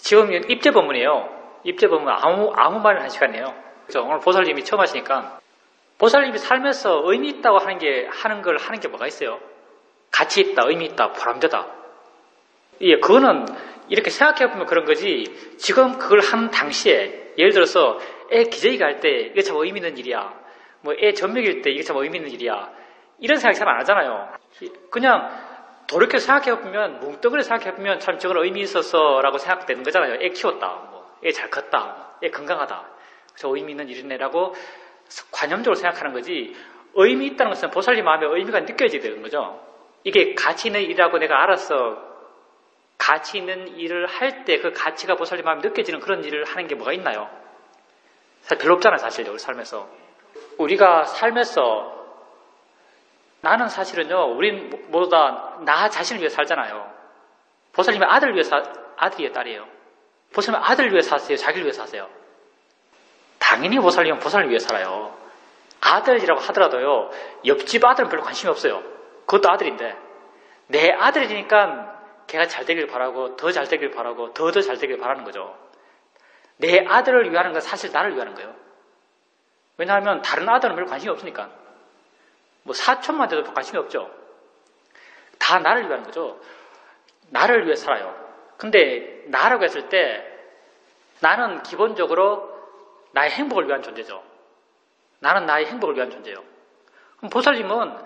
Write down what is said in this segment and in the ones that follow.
지금 입제법문이에요. 입제법문 아무 말을 한 시간이에요. 그래서 오늘 보살님이 처음 하시니까 보살님이 살면서 의미 있다고 하는 게 뭐가 있어요? 가치 있다, 의미 있다, 보람되다. 예, 그거는 이렇게 생각해보면 그런 거지, 지금 그걸 하는 당시에, 예를 들어서 애 기저귀 갈 때 이게 참 의미 있는 일이야. 뭐 애 젖먹일 때 이게 참 의미 있는 일이야. 이런 생각 잘 안 하잖아요. 그냥 돌이켜 생각해보면, 뭉뚱그려 생각해보면 참 저건 의미 있었어 라고 생각되는 거잖아요. 애 키웠다, 뭐, 애 잘 컸다, 애 건강하다. 저 의미 있는 일이네라고 관념적으로 생각하는 거지, 의미 있다는 것은 보살님 마음에 의미가 느껴지게 되는 거죠. 이게 가치 있는 일이라고 내가 알아서 가치 있는 일을 할 때 그 가치가 보살님 마음에 느껴지는 그런 일을 하는 게 뭐가 있나요? 사실 별로 없잖아요, 사실 우리 삶에서. 우리가 살면서 나는 사실은요, 우린 모두 다 나 자신을 위해 살잖아요. 보살님의 아들이에요, 딸이에요? 보살님은 아들을 위해 사세요, 자기를 위해 사세요? 당연히 보살님은 보살님을 위해 살아요. 아들이라고 하더라도요, 옆집 아들은 별로 관심이 없어요. 그것도 아들인데, 내 아들이니까 걔가 잘 되길 바라고, 더 잘 되길 바라고, 더 잘 되길 바라는 거죠. 내 아들을 위하는 건 사실 나를 위하는 거예요. 왜냐하면 다른 아들은 별로 관심이 없으니까. 뭐 사촌만 돼도 관심이 없죠. 다 나를 위하는 거죠. 나를 위해 살아요. 근데 나라고 했을 때 나는 기본적으로 나의 행복을 위한 존재죠. 나는 나의 행복을 위한 존재예요. 그럼 보살님은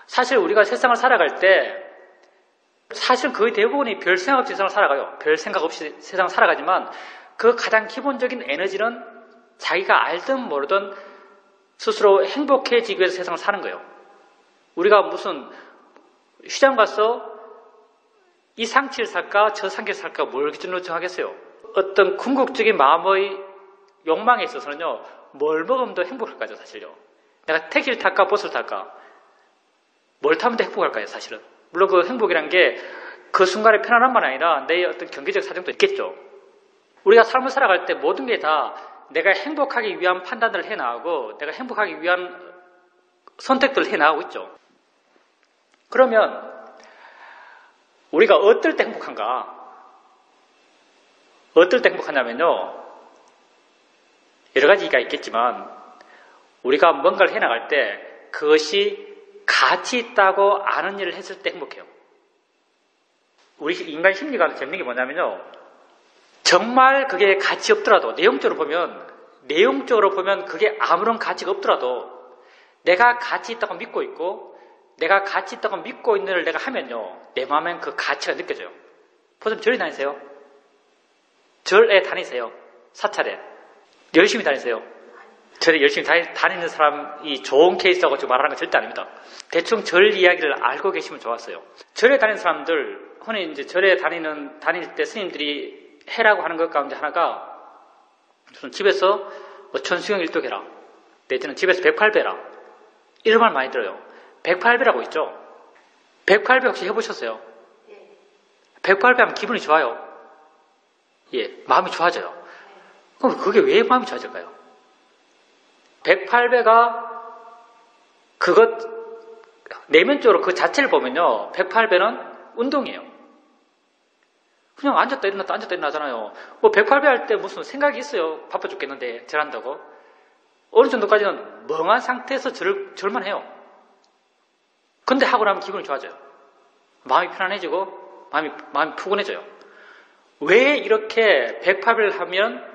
사실 우리가 세상을 살아갈 때 사실 거의 대부분이 별 생각 없이 세상을 살아가요. 별 생각 없이 세상을 살아가지만 그 가장 기본적인 에너지는 자기가 알든 모르든 스스로 행복해지기 위해서 세상을 사는 거예요. 우리가 무슨 시장 가서 이 상치를 살까 저 상치를 살까 뭘 기준으로 정하겠어요? 어떤 궁극적인 마음의 욕망에 있어서는요, 뭘 먹으면 더 행복할까요, 사실요? 내가 택시를 탈까 버스를 탈까? 뭘 타면 더 행복할까요, 사실은? 물론 그 행복이란 게 그 순간의 편안함만 아니라 내 어떤 경제적 사정도 있겠죠. 우리가 삶을 살아갈 때 모든 게 다 내가 행복하기 위한 판단을 해나가고 내가 행복하기 위한 선택들을 해나가고 있죠. 그러면 우리가 어떨 때 행복한가? 어떨 때 행복하냐면요, 여러 가지가 있겠지만 우리가 뭔가를 해나갈 때 그것이 가치 있다고 아는 일을 했을 때 행복해요. 우리 인간 심리가 재밌는 게 뭐냐면요, 정말 그게 가치 없더라도 내용적으로 보면 그게 아무런 가치가 없더라도 내가 가치 있다고 믿고 있고 내가 가치 있다고 믿고 있는 일을 내가 하면요, 내 마음엔 그 가치가 느껴져요. 보통 절에 다니세요? 절에 다니세요? 사찰에 열심히 다니세요? 절에 열심히 다니는 사람이 좋은 케이스라고 지금 말하는 건 절대 아닙니다. 대충 절 이야기를 알고 계시면 좋았어요. 절에 다니는 사람들, 흔히 이제 절에 다닐 때 스님들이 해라고 하는 것 가운데 하나가, 저는 집에서 뭐 천수경 일독해라, 내지는 집에서 108배라, 이런 말 많이 들어요. 108배라고 있죠? 108배 혹시 해보셨어요? 108배 하면 기분이 좋아요. 예, 마음이 좋아져요. 그럼 그게 왜 마음이 좋아질까요? 108배가 내면적으로 그 자체를 보면요, 108배는 운동이에요. 그냥 앉았다 일어났다 앉았다 일어나잖아요. 뭐 108배 할 때 무슨 생각이 있어요? 바빠 죽겠는데 절한다고? 어느 정도까지는 멍한 상태에서 절만 해요. 근데 하고 나면 기분이 좋아져요. 마음이 편안해지고 마음이 푸근해져요. 왜 이렇게 108배를 하면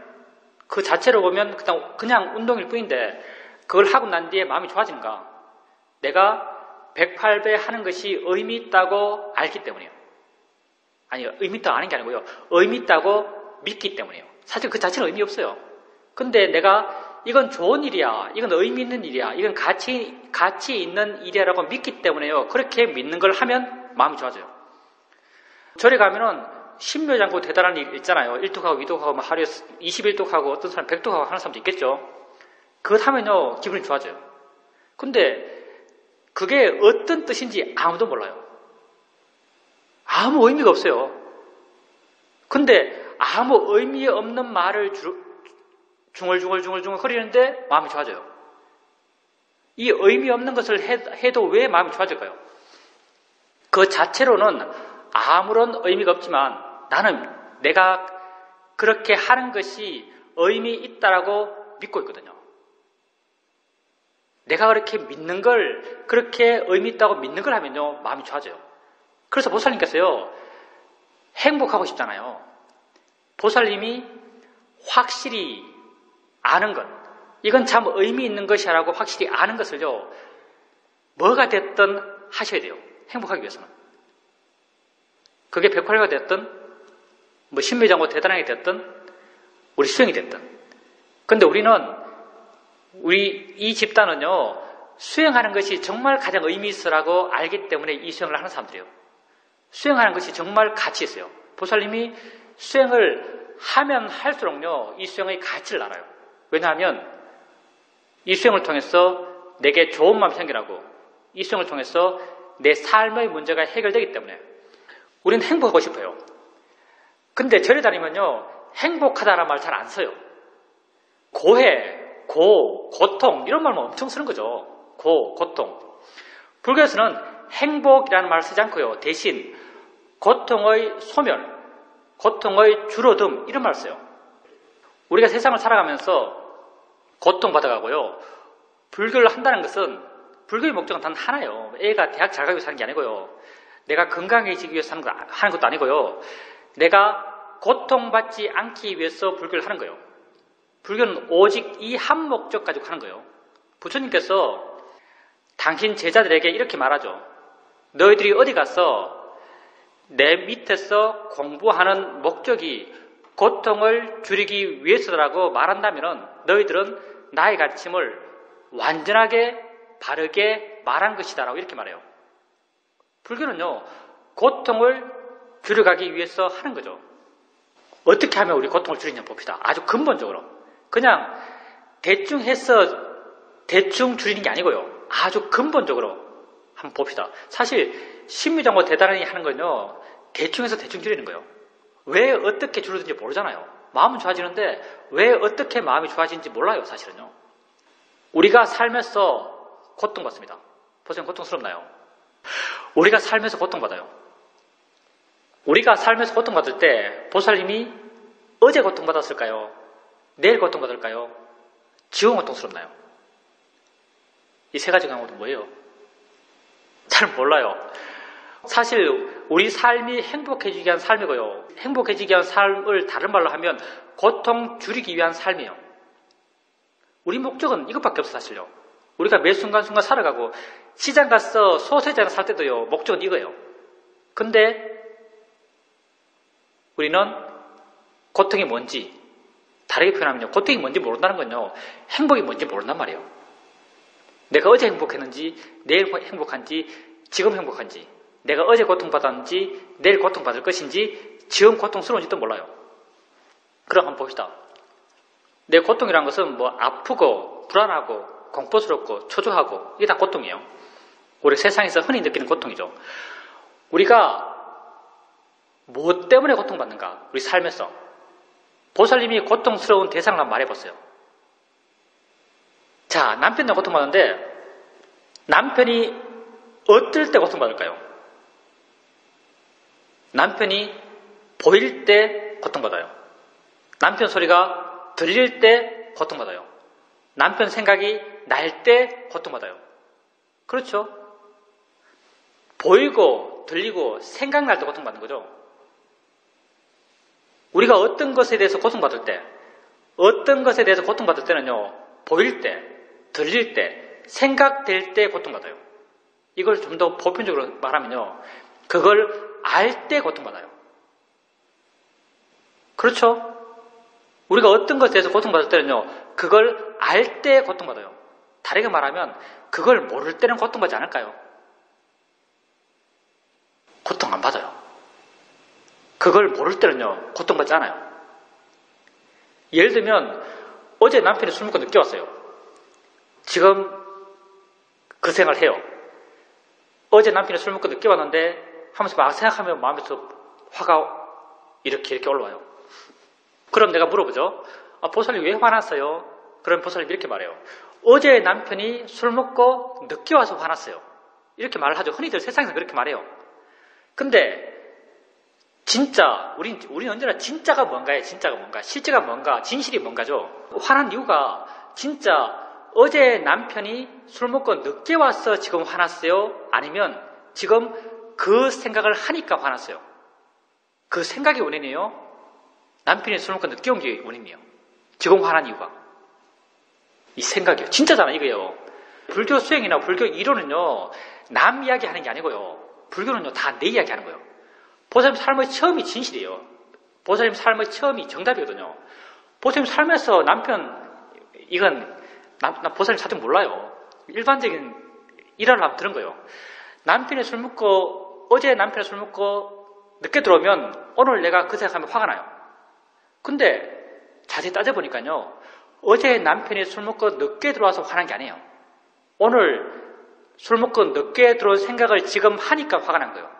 그 자체로 보면 그냥 운동일 뿐인데 그걸 하고 난 뒤에 마음이 좋아지는가? 내가 108배 하는 것이 의미 있다고 알기 때문이에요. 아니요, 의미 있다고 아는 게 아니고요, 의미 있다고 믿기 때문이에요. 사실 그 자체는 의미 없어요. 근데 내가 이건 좋은 일이야, 이건 의미 있는 일이야, 이건 가치 있는 일이야라고 믿기 때문에요, 그렇게 믿는 걸 하면 마음이 좋아져요. 절에 가면은 신묘장구 대단한 일 있잖아요. 1독하고 2독하고 뭐 하루에 21독하고 어떤 사람 100독하고 하는 사람도 있겠죠. 그것 하면요, 기분이 좋아져요. 근데 그게 어떤 뜻인지 아무도 몰라요. 아무 의미가 없어요. 근데 아무 의미 없는 말을 중얼중얼 거리는데 마음이 좋아져요. 이 의미 없는 것을 해도 왜 마음이 좋아질까요? 그 자체로는 아무런 의미가 없지만 나는 내가 그렇게 하는 것이 의미 있다라고 믿고 있거든요. 내가 그렇게 믿는 걸, 그렇게 의미 있다고 믿는 걸 하면요, 마음이 좋아져요. 그래서 보살님께서요, 행복하고 싶잖아요. 보살님이 확실히 아는 것, 이건 참 의미 있는 것이라고 확실히 아는 것을요, 뭐가 됐든 하셔야 돼요. 행복하기 위해서는. 그게 백활가 됐든, 뭐 신묘장고 대단하게 됐든, 우리 수행이 됐든. 근데 우리 이 집단은요, 수행하는 것이 정말 가장 의미 있으라고 알기 때문에 이 수행을 하는 사람들이에요. 수행하는 것이 정말 가치 있어요. 보살님이 수행을 하면 할수록요, 이 수행의 가치를 알아요. 왜냐하면 이 수행을 통해서 내게 좋은 마음이 생기라고, 이 수행을 통해서 내 삶의 문제가 해결되기 때문에 우리는 행복하고 싶어요. 근데 절에 다니면요, 행복하다라는 말 잘 안 써요. 고해, 고통 이런 말만 엄청 쓰는 거죠. 고통. 불교에서는 행복이라는 말을 쓰지 않고요. 대신 고통의 소멸, 고통의 줄어듦 이런 말을 써요. 우리가 세상을 살아가면서 고통받아가고요. 불교를 한다는 것은 불교의 목적은 단 하나예요. 애가 대학 잘 가기 위해서 하는 게 아니고요. 내가 건강해지기 위해서 하는 것도 아니고요. 내가 고통받지 않기 위해서 불교를 하는 거예요. 불교는 오직 이 한 목적 가지고 하는 거예요. 부처님께서 당신 제자들에게 이렇게 말하죠. 너희들이 어디 가서 내 밑에서 공부하는 목적이 고통을 줄이기 위해서라고 말한다면 너희들은 나의 가르침을 완전하게 바르게 말한 것이다라고 이렇게 말해요. 불교는요, 고통을 줄여가기 위해서 하는 거죠. 어떻게 하면 우리 고통을 줄이냐 봅시다. 아주 근본적으로. 그냥 대충 해서 대충 줄이는 게 아니고요. 아주 근본적으로 한번 봅시다. 사실 신묘장고 대단히 하는 건요, 대충 해서 대충 줄이는 거예요. 왜 어떻게 줄어든지 모르잖아요. 마음은 좋아지는데 왜 어떻게 마음이 좋아지는지 몰라요. 사실은요. 우리가 살면서 고통받습니다. 보세요. 고통스럽나요? 우리가 살면서 고통받아요. 우리가 살면서 고통받을 때 보살님이 어제 고통받았을까요? 내일 고통받을까요? 지금 고통스럽나요? 이 세 가지 경우도 뭐예요? 잘 몰라요. 사실 우리 삶이 행복해지기 위한 삶이고요. 행복해지기 위한 삶을 다른 말로 하면 고통 줄이기 위한 삶이에요. 우리 목적은 이것밖에 없어 사실요. 우리가 매 순간순간 살아가고 시장 가서 소세지 하나 살 때도요. 목적은 이거예요. 근데 우리는 고통이 뭔지 다르게 표현하면요. 고통이 뭔지 모른다는 건요. 행복이 뭔지 모른단 말이에요. 내가 어제 행복했는지 내일 행복한지 지금 행복한지 내가 어제 고통받았는지 내일 고통받을 것인지 지금 고통스러운지도 몰라요. 그럼 한번 봅시다. 내 고통이란 것은 뭐 아프고 불안하고 공포스럽고 초조하고 이게 다 고통이에요. 우리 세상에서 흔히 느끼는 고통이죠. 우리가 무엇 때문에 고통받는가? 우리 삶에서 보살님이 고통스러운 대상을 한번 말해보세요. 자, 남편이 고통받는데 남편이 어떨 때 고통받을까요? 남편이 보일 때 고통받아요. 남편 소리가 들릴 때 고통받아요. 남편 생각이 날 때 고통받아요. 그렇죠? 보이고 들리고 생각날 때 고통받는 거죠. 우리가 어떤 것에 대해서 고통받을 때, 어떤 것에 대해서 고통받을 때는요, 보일 때, 들릴 때, 생각될 때 고통받아요. 이걸 좀 더 보편적으로 말하면요, 그걸 알 때 고통받아요. 그렇죠? 우리가 어떤 것에 대해서 고통받을 때는요, 그걸 알 때 고통받아요. 다르게 말하면, 그걸 모를 때는 고통받지 않을까요? 고통 안 받아요. 그걸 모를 때는요, 고통받지 않아요. 예를 들면, 어제 남편이 술 먹고 늦게 왔어요. 지금 그 생각을 해요. 어제 남편이 술 먹고 늦게 왔는데 하면서 막 생각하면 마음에서 화가 이렇게 올라와요. 그럼 내가 물어보죠. 보살님 왜 화났어요? 그럼 보살님 이렇게 말해요. 어제 남편이 술 먹고 늦게 와서 화났어요. 이렇게 말을 하죠. 흔히들 세상에서 그렇게 말해요. 근데 진짜, 우린 언제나 진짜가 뭔가예요. 진짜가 뭔가. 실제가 뭔가. 진실이 뭔가죠. 화난 이유가 진짜 어제 남편이 술 먹고 늦게 와서 지금 화났어요? 아니면 지금 그 생각을 하니까 화났어요? 그 생각이 원인이에요? 남편이 술 먹고 늦게 온 게 원인이에요. 지금 화난 이유가. 이 생각이에요. 진짜잖아, 이거예요. 불교 수행이나 불교 이론은요, 남 이야기 하는 게 아니고요. 불교는요, 다 내 이야기 하는 거예요. 보살님 삶의 처음이 진실이에요. 보살님 삶의 처음이 정답이거든요. 보살님 삶에서 남편, 이건, 나 보살님 사정 몰라요. 일반적인 일화를 한번 들은 거예요. 남편이 술 먹고, 어제 남편이 술 먹고 늦게 들어오면 오늘 내가 그 생각하면 화가 나요. 근데 자세히 따져보니까요, 어제 남편이 술 먹고 늦게 들어와서 화난 게 아니에요. 오늘 술 먹고 늦게 들어온 생각을 지금 하니까 화가 난 거예요.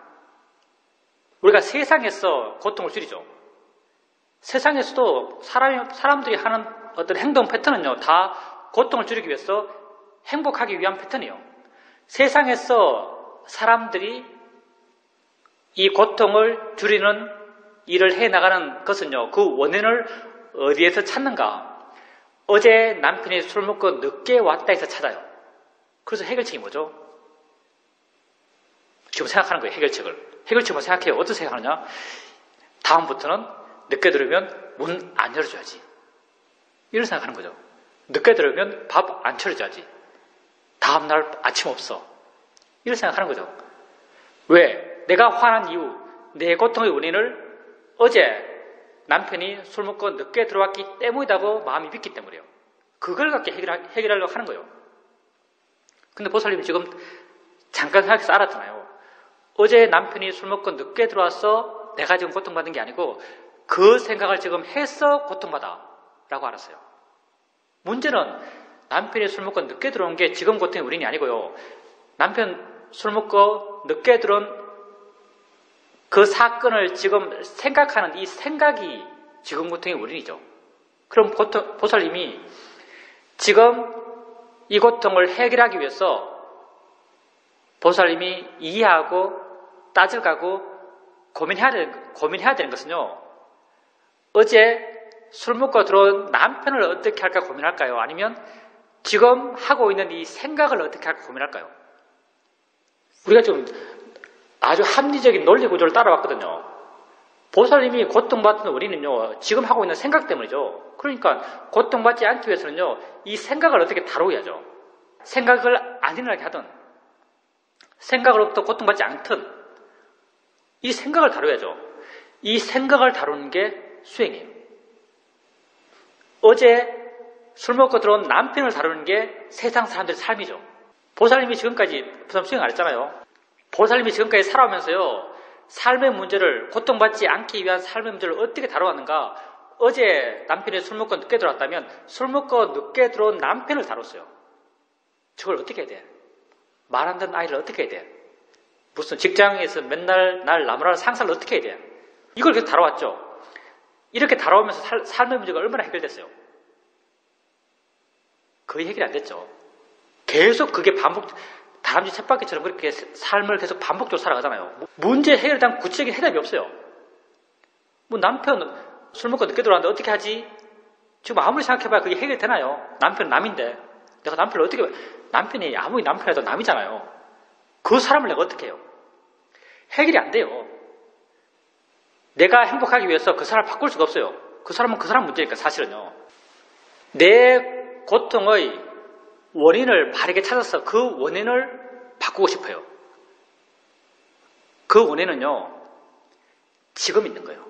우리가 세상에서 고통을 줄이죠. 세상에서도 사람들이 하는 어떤 행동 패턴은요, 다 고통을 줄이기 위해서 행복하기 위한 패턴이에요. 세상에서 사람들이 이 고통을 줄이는 일을 해나가는 것은요, 그 원인을 어디에서 찾는가? 어제 남편이 술 먹고 늦게 왔다 해서 찾아요. 그래서 해결책이 뭐죠? 지금 생각하는 거예요, 해결책을. 해결책을 생각해요. 어떻게 생각하느냐? 다음부터는 늦게 들으면 문 안 열어줘야지. 이런 생각하는 거죠. 늦게 들으면 밥 안 차려줘야지. 다음날 아침 없어. 이런 생각하는 거죠. 왜? 내가 화난 이유, 내 고통의 원인을 어제 남편이 술 먹고 늦게 들어왔기 때문이라고 마음이 믿기 때문이에요. 그걸 갖게 해결하려고 하는 거예요. 근데 보살님이 지금 잠깐 생각해서 알았잖아요. 어제 남편이 술 먹고 늦게 들어와서 내가 지금 고통받는 게 아니고 그 생각을 지금 해서 고통받아 라고 알았어요. 문제는 남편이 술 먹고 늦게 들어온 게 지금 고통의 원인이 아니고요. 남편 술 먹고 늦게 들어온 그 사건을 지금 생각하는 이 생각이 지금 고통의 원인이죠. 그럼 보살님이 지금 이 고통을 해결하기 위해서 보살님이 이해하고 따져가고 고민해야 되는 것은요, 어제 술 먹고 들어온 남편을 어떻게 할까 고민할까요? 아니면 지금 하고 있는 이 생각을 어떻게 할까 고민할까요? 우리가 좀 아주 합리적인 논리 구조를 따라왔거든요. 보살님이 고통받는 우리는요, 지금 하고 있는 생각 때문이죠. 그러니까 고통받지 않기 위해서는요, 이 생각을 어떻게 다루어야죠. 생각을 안 일어나게 하든 생각으로부터 고통받지 않든 이 생각을 다뤄야죠. 이 생각을 다루는 게 수행이에요. 어제 술 먹고 들어온 남편을 다루는 게 세상 사람들의 삶이죠. 보살님이 지금까지 수행 안 했잖아요. 보살님이 지금까지 살아오면서요, 삶의 문제를, 고통받지 않기 위한 삶의 문제를 어떻게 다뤄왔는가? 어제 남편이 술 먹고 늦게 들어왔다면 술 먹고 늦게 들어온 남편을 다뤘어요. 저걸 어떻게 해야 돼? 말 안 듣는 아이를 어떻게 해야 돼? 무슨 직장에서 맨날 날 나무라는 상사를 어떻게 해야 돼? 이걸 계속 다뤄왔죠. 이렇게 다뤄오면서 삶의 문제가 얼마나 해결됐어요? 거의 해결이 안 됐죠. 계속 그게 다람쥐 쳇바퀴처럼 그렇게 삶을 계속 반복적으로 살아가잖아요. 문제 해결에 대한 구체적인 해답이 없어요. 뭐 남편 술 먹고 늦게 들어왔는데 어떻게 하지? 지금 아무리 생각해봐야 그게 해결되나요? 남편은 남인데 내가 남편을 어떻게, 남편이 아무리 남편이라도 남이잖아요. 그 사람을 내가 어떻게 해요? 해결이 안 돼요. 내가 행복하기 위해서 그 사람을 바꿀 수가 없어요. 그 사람은 그 사람 문제니까 사실은요. 내 고통의 원인을 바르게 찾아서 그 원인을 바꾸고 싶어요. 그 원인은요, 지금 있는 거예요.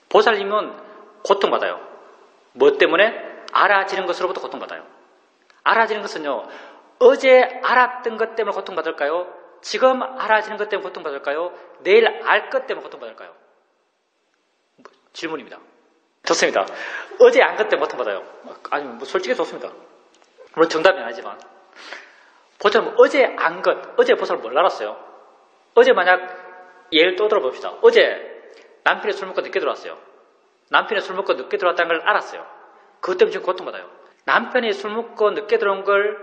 보살님은 고통받아요. 뭐 때문에? 알아지는 것으로부터 고통받아요. 알아지는 것은요, 어제 알았던 것 때문에 고통받을까요? 지금 알아지는 것 때문에 고통받을까요? 내일 알 것 때문에 고통받을까요? 질문입니다. 좋습니다. 어제 안 것 때문에 고통받아요. 아니, 뭐 솔직히 좋습니다. 물론 정답은 아니지만. 보자면 어제 안 것, 어제 보살은 뭘 알았어요? 어제 만약 예를 또 들어봅시다. 어제 남편이 술 먹고 늦게 들어왔어요. 남편이 술 먹고 늦게 들어왔다는 걸 알았어요. 그것 때문에 지금 고통받아요. 남편이 술 먹고 늦게 들어온 걸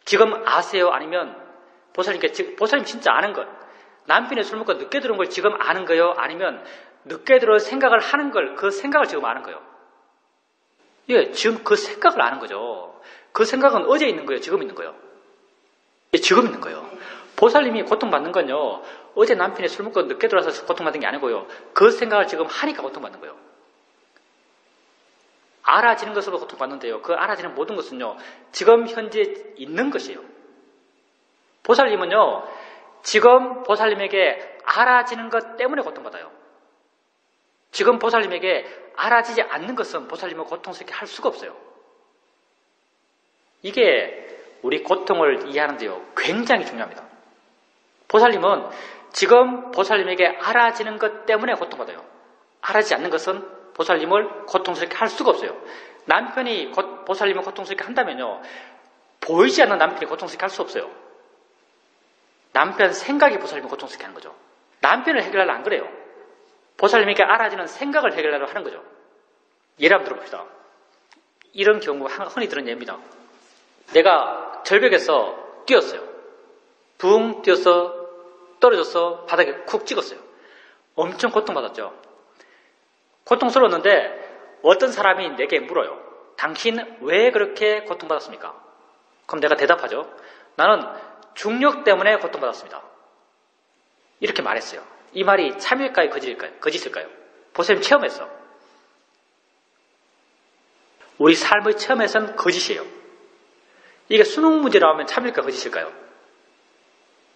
지금 아세요? 아니면 보살님 진짜 아는 것, 남편이 술 먹고 늦게 들어온 걸 지금 아는 거예요? 아니면 늦게 들어올 생각을 하는 걸, 그 생각을 지금 아는 거예요? 예, 지금 그 생각을 아는 거죠. 그 생각은 어제 있는 거예요? 지금 있는 거예요? 예, 지금 있는 거예요. 보살님이 고통받는 건요, 어제 남편이 술 먹고 늦게 들어와서 고통받는 게 아니고요. 그 생각을 지금 하니까 고통받는 거예요. 알아지는 것으로 고통받는데요. 그 알아지는 모든 것은요, 지금 현재 있는 것이에요. 보살님은요, 지금 보살님에게 알아지는 것 때문에 고통받아요. 지금 보살님에게 알아지지 않는 것은 보살님을 고통스럽게 할 수가 없어요. 이게 우리 고통을 이해하는데요, 굉장히 중요합니다. 보살님은 지금 보살님에게 알아지는 것 때문에 고통받아요. 알아지지 않는 것은 보살님을 고통스럽게 할 수가 없어요. 남편이 보살님을 고통스럽게 한다면요, 보이지 않는 남편이 고통스럽게 할 수 없어요. 남편 생각이 보살님을 고통스럽게 하는 거죠. 남편을 해결하려 안 그래요. 보살님에게 알아지는 생각을 해결하려 하는 거죠. 예를 한번 들어봅시다. 이런 경우 흔히 들은 예입니다. 내가 절벽에서 뛰었어요. 붕 뛰어서 떨어져서 바닥에 쿡 찍었어요. 엄청 고통받았죠. 고통스러웠는데 어떤 사람이 내게 물어요. 당신 왜 그렇게 고통받았습니까? 그럼 내가 대답하죠. 나는 중력 때문에 고통받았습니다. 이렇게 말했어요. 이 말이 참일까요? 거짓일까요? 보세요. 체험했어. 우리 삶의 체험에서는 거짓이에요. 이게 수능 문제 나오면 참일까 거짓일까요?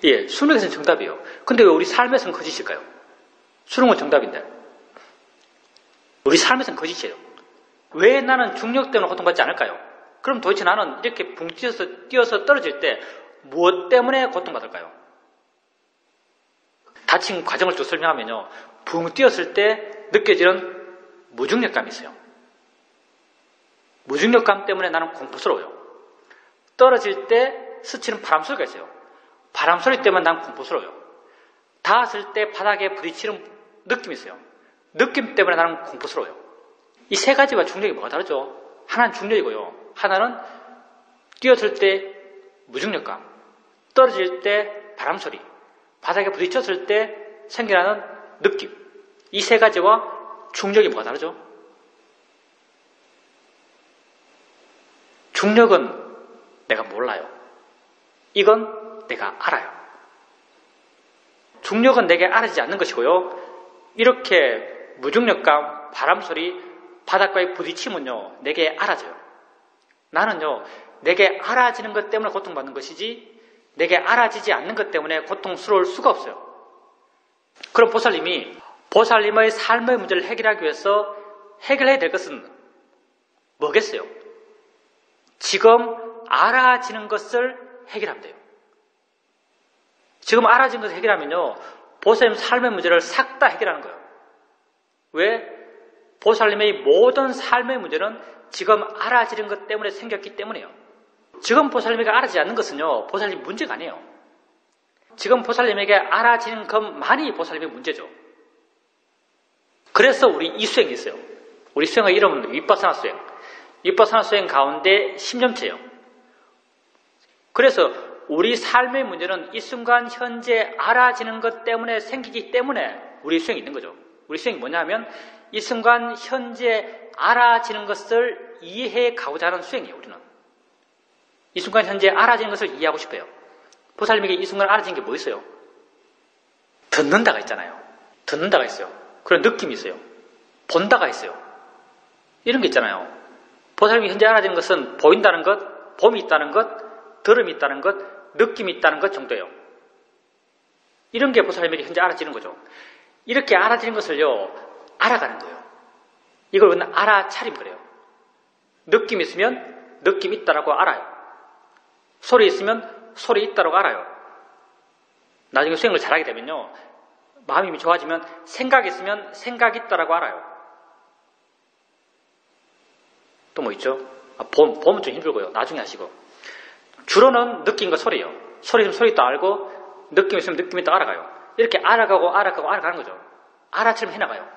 예, 수능에서는 정답이에요. 근데 왜 우리 삶에서는 거짓일까요? 수능은 정답인데. 우리 삶에서는 거짓이에요. 왜 나는 중력 때문에 고통받지 않을까요? 그럼 도대체 나는 이렇게 붕 뛰어서 떨어질 때 무엇 때문에 고통받을까요? 다친 과정을 좀 설명하면요, 붕 뛰었을 때 느껴지는 무중력감이 있어요. 무중력감 때문에 나는 공포스러워요. 떨어질 때 스치는 바람 소리가 있어요. 바람 소리 때문에 난 공포스러워요. 닿았을 때 바닥에 부딪히는 느낌이 있어요. 느낌 때문에 나는 공포스러워요. 이 세 가지와 중력이 뭐가 다르죠? 하나는 중력이고요. 하나는 뛰었을 때 무중력감, 떨어질 때 바람 소리, 바닥에 부딪혔을 때 생겨나는 느낌. 이 세 가지와 중력이 뭐가 다르죠? 중력은 내가 몰라요. 이건 내가 알아요. 중력은 내게 알아지지 않는 것이고요. 이렇게 무중력감, 바람소리, 바닷가에 부딪히면요, 내게 알아져요. 나는요, 내게 알아지는 것 때문에 고통받는 것이지 내게 알아지지 않는 것 때문에 고통스러울 수가 없어요. 그럼 보살님의 삶의 문제를 해결하기 위해서 해결해야 될 것은 뭐겠어요? 지금 알아지는 것을 해결하면 돼요. 지금 알아지는 것을 해결하면요, 보살님 삶의 문제를 싹 다 해결하는 거예요. 왜? 보살님의 모든 삶의 문제는 지금 알아지는 것 때문에 생겼기 때문이에요. 지금 보살님에게 알아지지 않는 것은요, 보살님 문제가 아니에요. 지금 보살님에게 알아지는 것만이 보살님의 문제죠. 그래서 우리 이 수행이 있어요. 우리 수행의 이름은 윗바사나 수행. 윗바사나 수행 가운데 10년째예요. 그래서 우리 삶의 문제는 이 순간 현재 알아지는 것 때문에 생기기 때문에 우리 수행이 있는 거죠. 우리 수행이 뭐냐 하면 이 순간 현재 알아지는 것을 이해해 가고자 하는 수행이에요. 우리는 이 순간 현재 알아지는 것을 이해하고 싶어요. 보살님에게 이 순간 알아지는 게 뭐 있어요? 듣는다가 있잖아요. 듣는다가 있어요. 그런 느낌이 있어요. 본다가 있어요. 이런 게 있잖아요. 보살님이 현재 알아지는 것은 보인다는 것, 봄이 있다는 것, 들음이 있다는 것, 느낌이 있다는 것 정도예요. 이런 게 보살님에게 현재 알아지는 거죠. 이렇게 알아지는 것을요, 알아가는 거예요. 이걸 우리는 알아차림 그래요. 느낌 있으면 느낌 있다라고 알아요. 소리 있으면 소리 있다라고 알아요. 나중에 수행을 잘하게 되면요, 마음이 좋아지면 생각 있으면 생각 있다라고 알아요. 또 뭐 있죠? 봄은 좀 힘들고요. 나중에 하시고. 주로는 느낌과 소리예요. 소리 있으면 소리 있다 알고, 느낌 있으면 느낌 있다 알아가요. 이렇게 알아가는 거죠. 알아차림 해나가요.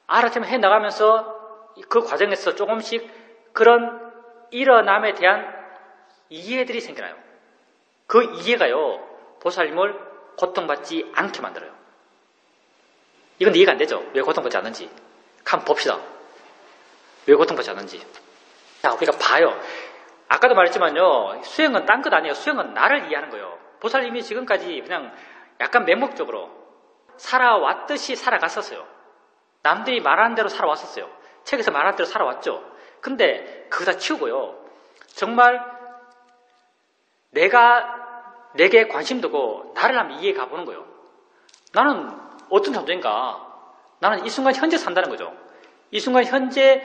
알아차림 해나가면서 그 과정에서 조금씩 그런 일어남에 대한 이해들이 생겨나요. 그 이해가요, 보살님을 고통받지 않게 만들어요. 이건 이해가 안 되죠? 왜 고통받지 않는지. 한번 봅시다. 왜 고통받지 않는지. 자, 우리가 봐요. 아까도 말했지만요. 수행은 딴 것 아니에요. 수행은 나를 이해하는 거예요. 보살님이 지금까지 그냥 약간 맹목적으로 살아왔듯이 살아갔었어요. 남들이 말하는 대로 살아왔었어요. 책에서 말하는 대로 살아왔죠. 근데 그거 다 치우고요. 정말 내게 관심 두고 나를 한번 이해해 가보는 거예요. 나는 어떤 존재인가? 나는 이 순간 현재 산다는 거죠. 이 순간 현재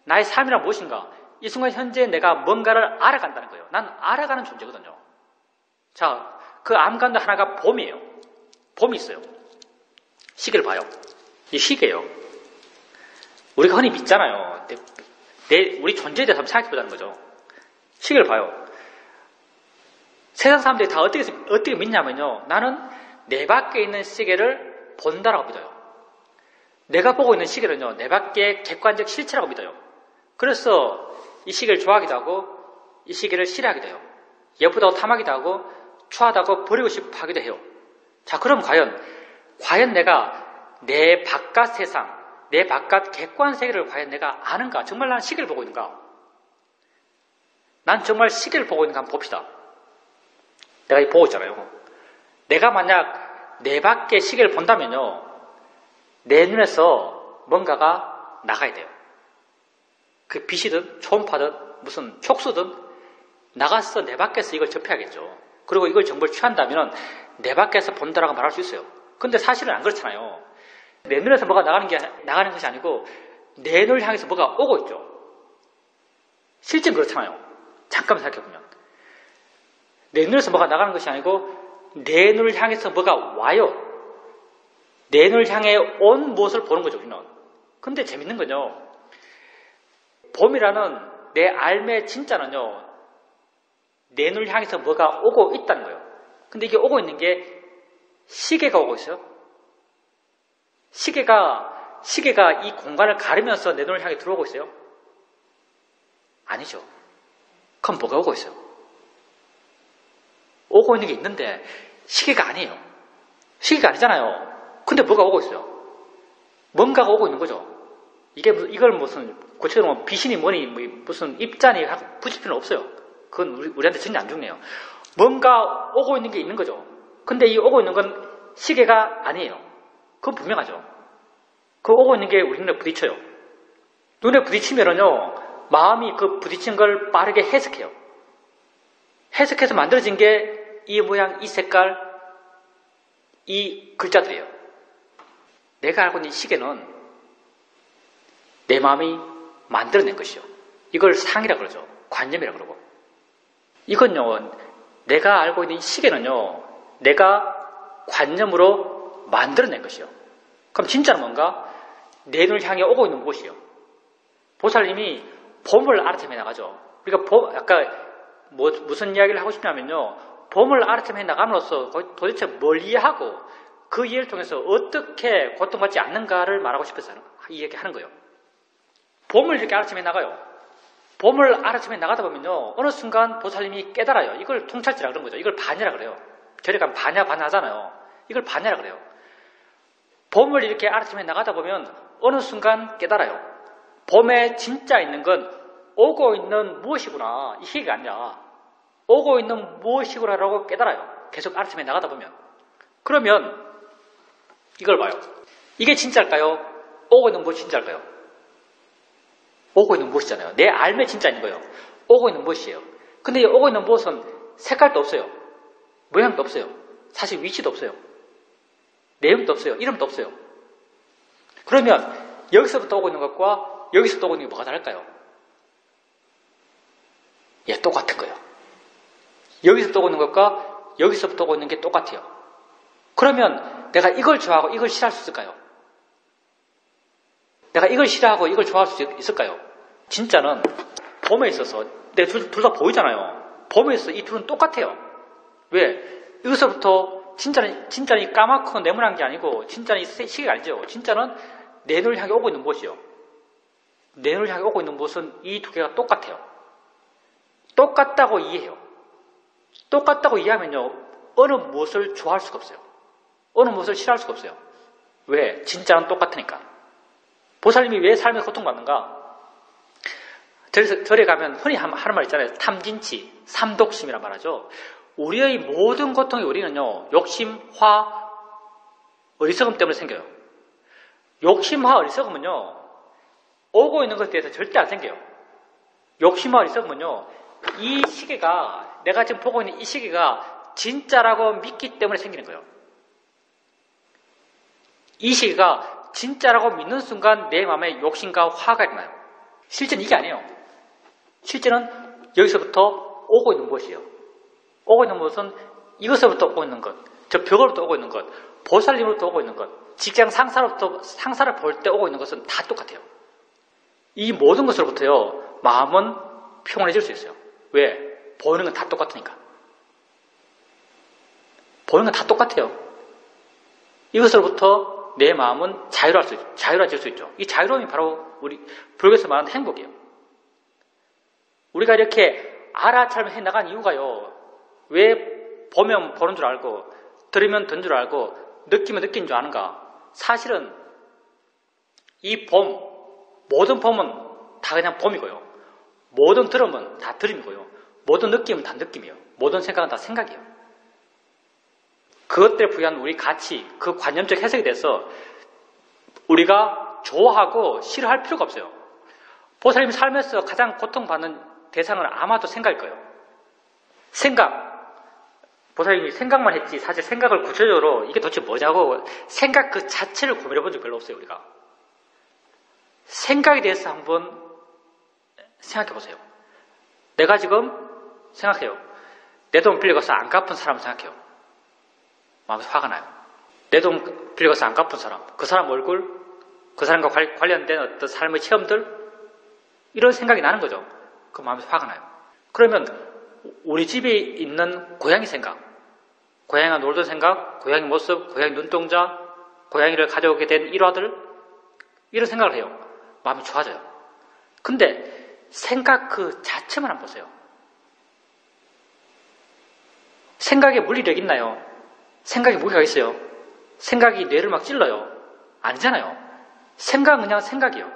나의 삶이란 무엇인가? 이 순간 현재 내가 뭔가를 알아간다는 거예요. 난 알아가는 존재거든요. 자, 그 암 가운데 하나가 봄이에요. 봄이 있어요. 시계를 봐요. 이 시계예요. 우리가 흔히 믿잖아요. 우리 존재에 대해서 한번 생각해보자는 거죠. 시계를 봐요. 세상 사람들이 다 어떻게 믿냐면요. 나는 내 밖에 있는 시계를 본다라고 믿어요. 내가 보고 있는 시계는요. 내 밖에 객관적 실체라고 믿어요. 그래서 이 시계를 좋아하기도 하고 이 시계를 싫어하기도 해요. 예쁘다고 탐하기도 하고 추하다고 버리고 싶어 하기도 해요. 자, 그럼 과연 내가 내 바깥 세상, 내 바깥 객관 세계를 과연 내가 아는가? 정말 나는 시계를 보고 있는가? 난 정말 시계를 보고 있는가 한번 봅시다. 내가 보고 있잖아요. 내가 만약 내 밖에 시계를 본다면요. 내 눈에서 뭔가가 나가야 돼요. 그 빛이든 초음파든 무슨 촉수든 나가서 내 밖에서 이걸 접해야겠죠. 그리고 이걸 정보를 취한다면 내 밖에서 본다라고 말할 수 있어요. 근데 사실은 안 그렇잖아요. 내 눈에서 뭐가 나가는 것이 아니고 내 눈을 향해서 뭐가 오고 있죠. 실제는 그렇잖아요. 잠깐만 생각해보면. 내 눈에서 뭐가 나가는 것이 아니고 내 눈을 향해서 뭐가 와요. 내 눈을 향해 온 무엇을 보는 거죠, 우리는. 근데 재밌는 건요. 봄이라는 내 삶의 진짜는요. 내 눈을 향해서 뭐가 오고 있다는 거예요. 근데 이게 오고 있는 게 시계가 오고 있어요. 시계가 이 공간을 가르면서 내 눈을 향해 들어오고 있어요? 아니죠. 그럼 뭐가 오고 있어요? 오고 있는 게 있는데 시계가 아니에요. 시계가 아니잖아요. 근데 뭐가 오고 있어요? 뭔가가 오고 있는 거죠. 이걸 무슨 구체적으로 귀신이 뭐니 무슨 입자니 하고 붙일 필요는 없어요. 그건 우리한테 전혀 안 중요해요. 뭔가 오고 있는 게 있는 거죠. 근데 이 오고 있는 건 시계가 아니에요. 그건 분명하죠. 그 오고 있는 게 우리 눈에 부딪혀요. 눈에 부딪히면은요, 마음이 그 부딪힌 걸 빠르게 해석해요. 해석해서 만들어진 게 이 모양, 이 색깔, 이 글자들이에요. 내가 알고 있는 이 시계는 내 마음이 만들어낸 것이요. 이걸 상이라 그러죠. 관념이라 그러고. 이건요, 내가 알고 있는 이 시계는요, 내가 관념으로 만들어낸 것이요. 그럼 진짜는 뭔가? 내 눈을 향해 오고 있는 무엇이요? 보살님이 봄을 알아채며 나가죠. 우리가 아까 무슨 이야기를 하고 싶냐면요, 봄을 알아채며 나감으로써 도대체 뭘 이해하고 그 이해를 통해서 어떻게 고통받지 않는가를 말하고 싶어서 이야기하는 거예요. 봄을 이렇게 알아채며 나가요. 봄을 알아채며 나가다 보면요, 어느 순간 보살님이 깨달아요. 이걸 통찰지라 그런 거죠. 이걸 반야라 그래요. 절에 가면 반야 하잖아요. 이걸 반야라 그래요. 봄을 이렇게 알아채며 나가다 보면 어느 순간 깨달아요. 봄에 진짜 있는 건 오고 있는 무엇이구나. 이 시기가 아니라 오고 있는 무엇이구나라고 깨달아요. 계속 알아채며 나가다 보면. 그러면 이걸 봐요. 이게 진짜일까요? 오고 있는 무엇이 진짜일까요? 오고 있는 무엇이잖아요. 내 알매 진짜인 거예요. 오고 있는 무엇이에요. 근데 이 오고 있는 무엇은 색깔도 없어요. 모양도 없어요. 사실 위치도 없어요. 내용도 없어요. 이름도 없어요. 그러면 여기서부터 오고 있는 것과 여기서부터 오고 있는 게 뭐가 다를까요? 예, 똑같은 거예요. 여기서부터 오고 있는 것과 여기서부터 오고 있는 게 똑같아요. 그러면 내가 이걸 좋아하고 이걸 싫어할 수 있을까요? 내가 이걸 싫어하고 이걸 좋아할 수 있을까요? 진짜는 봄에 있어서 내가 둘 다 보이잖아요. 봄에 있어서 이 둘은 똑같아요. 왜? 여기서부터 진짜는 까맣고 네모난 게 아니고 진짜는 시계가 아니죠. 진짜는 내 눈을 향해 오고 있는 무엇이요? 내 눈을 향해 오고 있는 무엇은 이 두 개가 똑같아요. 똑같다고 이해해요. 똑같다고 이해하면요, 어느 무엇을 좋아할 수가 없어요. 어느 무엇을 싫어할 수가 없어요. 왜? 진짜는 똑같으니까. 보살님이 왜 삶에서 고통받는가? 절에 가면 흔히 하는 말 있잖아요. 탐진치, 삼독심이란 말하죠. 우리의 모든 고통이 우리는요, 욕심, 화, 어리석음 때문에 생겨요. 욕심, 화, 어리석음은요, 오고 있는 것에 대해서 절대 안 생겨요. 욕심, 화, 어리석음은요, 이 시계가, 내가 지금 보고 있는 이 시계가 진짜라고 믿기 때문에 생기는 거예요. 이 시계가 진짜라고 믿는 순간 내 마음에 욕심과 화가 일어나요. 실제는 이게 아니에요. 실제는 여기서부터 오고 있는 무엇이에요? 오고 있는 무엇은 이것으로부터 오고 있는 것, 저 벽으로부터 오고 있는 것, 보살님으로부터 오고 있는 것, 직장 상사로부터 상사를 볼 때 오고 있는 것은 다 똑같아요. 이 모든 것으로부터요, 마음은 평온해질 수 있어요. 왜? 보이는 건 다 똑같으니까. 보이는 건 다 똑같아요. 이것으로부터 내 마음은 자유로워질 수 있죠. 이 자유로움이 바로 우리 불교에서 말하는 행복이에요. 우리가 이렇게 알아차림을 해나간 이유가요, 왜 보면 보는 줄 알고, 들으면 듣는 줄 알고, 느끼면 느끼는 줄 아는가? 사실은 이 모든 봄은 다 그냥 봄이고요. 모든 들음은 다 들음이고요. 모든 느낌은 다 느낌이에요. 모든 생각은 다 생각이에요. 그것들에 부여한 우리 가치, 그 관념적 해석이 돼서 우리가 좋아하고 싫어할 필요가 없어요. 보살님이 살면서 가장 고통받는 대상은 아마도 생각일 거예요. 생각. 보살님이 생각만 했지 사실 생각을 구체적으로 이게 도대체 뭐냐고 생각 그 자체를 고민해 본 적 별로 없어요. 우리가. 생각에 대해서 한번 생각해 보세요. 내가 지금 생각해요. 내 돈 빌려가서 안 갚은 사람을 생각해요. 마음에서 화가 나요. 내 돈 빌려가서 안 갚은 사람, 그 사람 얼굴, 그 사람과 관련된 어떤 삶의 체험들, 이런 생각이 나는 거죠. 그 마음에서 화가 나요. 그러면 우리 집에 있는 고양이 생각, 고양이가 놀던 생각, 고양이 모습, 고양이 눈동자, 고양이를 가져오게 된 일화들, 이런 생각을 해요. 마음이 좋아져요. 근데 생각 그 자체만 한번 보세요. 생각에 물리력 있나요? 생각에 무게가 있어요. 생각이 뇌를 막 찔러요. 아니잖아요. 생각은 그냥 생각이에요.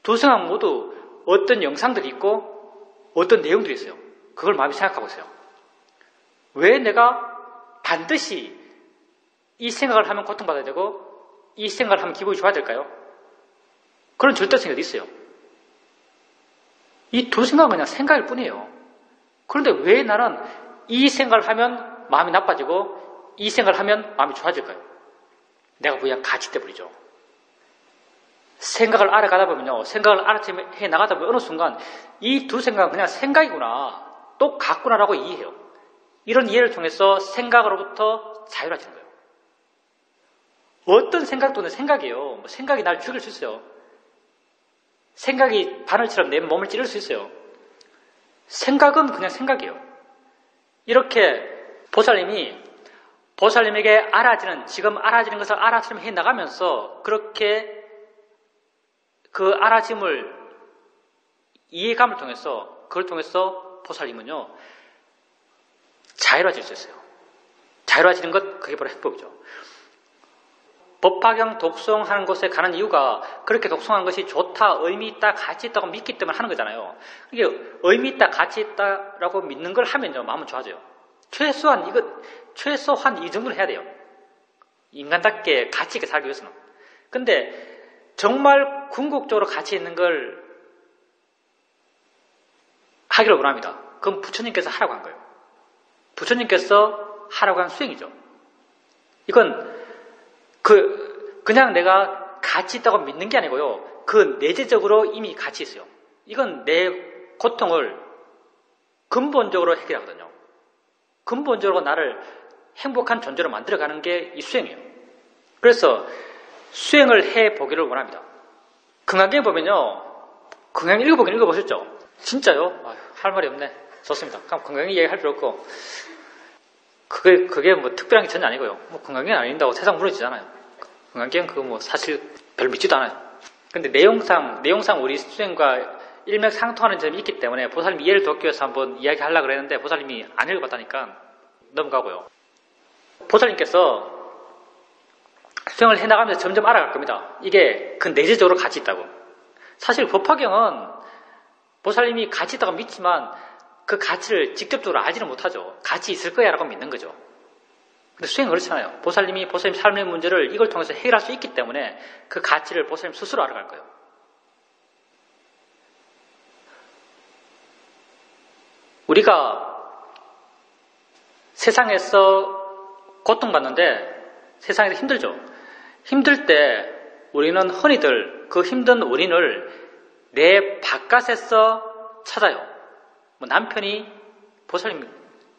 두 생각 모두 어떤 영상들이 있고 어떤 내용들이 있어요. 그걸 마음이 생각하고 있어요. 왜 내가 반드시 이 생각을 하면 고통받아야 되고 이 생각을 하면 기분이 좋아야 될까요? 그런 절대성이 어디 있어요? 이 두 생각은 그냥 생각일 뿐이에요. 그런데 왜 나는 이 생각을 하면 마음이 나빠지고 이 생각을 하면 마음이 좋아질까요? 내가 부여한 가치 때문이죠. 생각을 알아가다 보면요, 생각을 알아채해 나가다 보면 어느 순간 이 두 생각은 그냥 생각이구나, 똑같구나라고 이해해요. 이런 이해를 통해서 생각으로부터 자유로워지는 거예요. 어떤 생각도 생각이에요. 생각이 날 죽일 수 있어요. 생각이 바늘처럼 내 몸을 찌를 수 있어요. 생각은 그냥 생각이에요. 이렇게 보살님에게 지금 알아지는 것을 알아차림해 나가면서 그렇게 그 알아짐을 이해감을 통해서 그걸 통해서 보살님은요 자유로워질 수 있어요. 자유로워지는 것 그게 바로 행복이죠. 법화경 독송하는 곳에 가는 이유가 그렇게 독송하는 것이 좋다, 의미 있다, 가치 있다고 믿기 때문에 하는 거잖아요. 이게 의미 있다, 가치 있다라고 믿는 걸 하면요 마음은 좋아져요. 최소한 이 정도는 해야 돼요. 인간답게 가치 있게 살기 위해서는. 근데 정말 궁극적으로 가치 있는 걸 하기를 원합니다. 그건 부처님께서 하라고 한 거예요. 부처님께서 하라고 한 수행이죠. 이건 그냥 내가 가치 있다고 믿는 게 아니고요. 그 내재적으로 이미 가치 있어요. 이건 내 고통을 근본적으로 해결하거든요. 근본적으로 나를 행복한 존재로 만들어가는 게 이 수행이에요. 그래서 수행을 해보기를 원합니다. 금강경에 보면요. 금강경 읽어보셨죠? 진짜요? 할 말이 없네. 좋습니다. 그럼 금강경 얘기할 필요 없고 그게 뭐 특별한 게 전혀 아니고요. 뭐 금강경 아닌다고 세상 무너지잖아요. 금강경 그거 뭐 사실 별 믿지도 않아요. 근데 내용상 우리 수행과 일맥상통하는 점이 있기 때문에 보살님 이해를 돕기 위해서 한번 이야기하려고 그랬는데 보살님이 안 읽어봤다니까 넘어가고요. 보살님께서 수행을 해나가면서 점점 알아갈 겁니다. 이게 그 내재적으로 가치 있다고. 사실 법화경은 보살님이 가치 있다고 믿지만 그 가치를 직접적으로 알지는 못하죠. 가치 있을 거야 라고 믿는 거죠. 근데 수행은 그렇잖아요. 보살님 삶의 문제를 이걸 통해서 해결할 수 있기 때문에 그 가치를 보살님 스스로 알아갈 거예요. 우리가 세상에서 고통받는데 세상에서 힘들죠. 힘들 때 우리는 흔히들 그 힘든 원인을 내 바깥에서 찾아요. 뭐 남편이 보살님,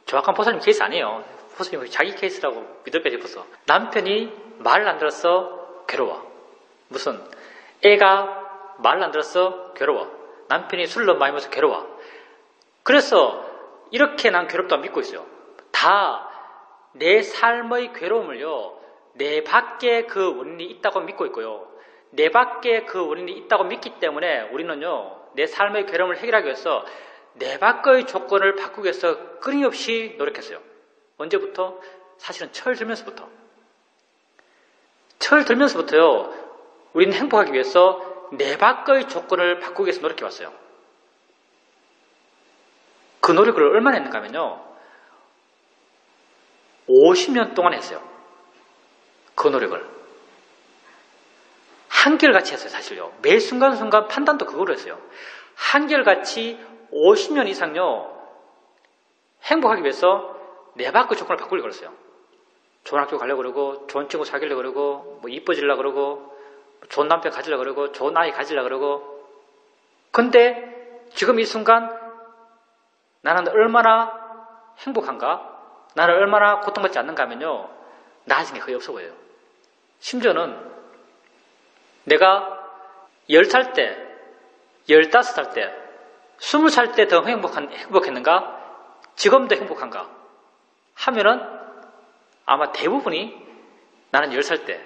정확한 보살님 케이스 아니에요. 보살님 자기 케이스라고 믿을까 싶어서. 남편이 말을 안 들어서 괴로워. 무슨 애가 말을 안 들어서 괴로워. 남편이 술을 너무 많이 먹어서 괴로워. 그래서 이렇게 난 괴롭다고 믿고 있어요. 다 내 삶의 괴로움을요, 내 밖에 그 원인이 있다고 믿고 있고요. 내 밖에 그 원인이 있다고 믿기 때문에 우리는요, 내 삶의 괴로움을 해결하기 위해서 내 밖의 조건을 바꾸기 위해서 끊임없이 노력했어요. 언제부터? 사실은 철 들면서부터. 철 들면서부터요, 우리는 행복하기 위해서 내 밖의 조건을 바꾸기 위해서 노력해왔어요. 그 노력을 얼마나 했는가 하면요, 50년 동안 했어요. 그 노력을. 한결같이 했어요, 사실요. 매 순간순간 판단도 그거로 했어요. 한결같이 50년 이상요, 행복하기 위해서 내 밖의 조건을 바꾸려고 그랬어요. 좋은 학교 가려고 그러고, 좋은 친구 사귀려고 그러고, 뭐 이뻐지려고 그러고, 좋은 남편 가지려고 그러고, 좋은 아이 가지려고 그러고. 근데 지금 이 순간 나는 얼마나 행복한가? 나는 얼마나 고통받지 않는가 하면요, 나아진 게 거의 없어 보여요. 심지어는 내가 10살 때, 15살 때, 20살 때 더 행복했는가? 지금도 행복한가? 하면은 아마 대부분이 나는 10살 때,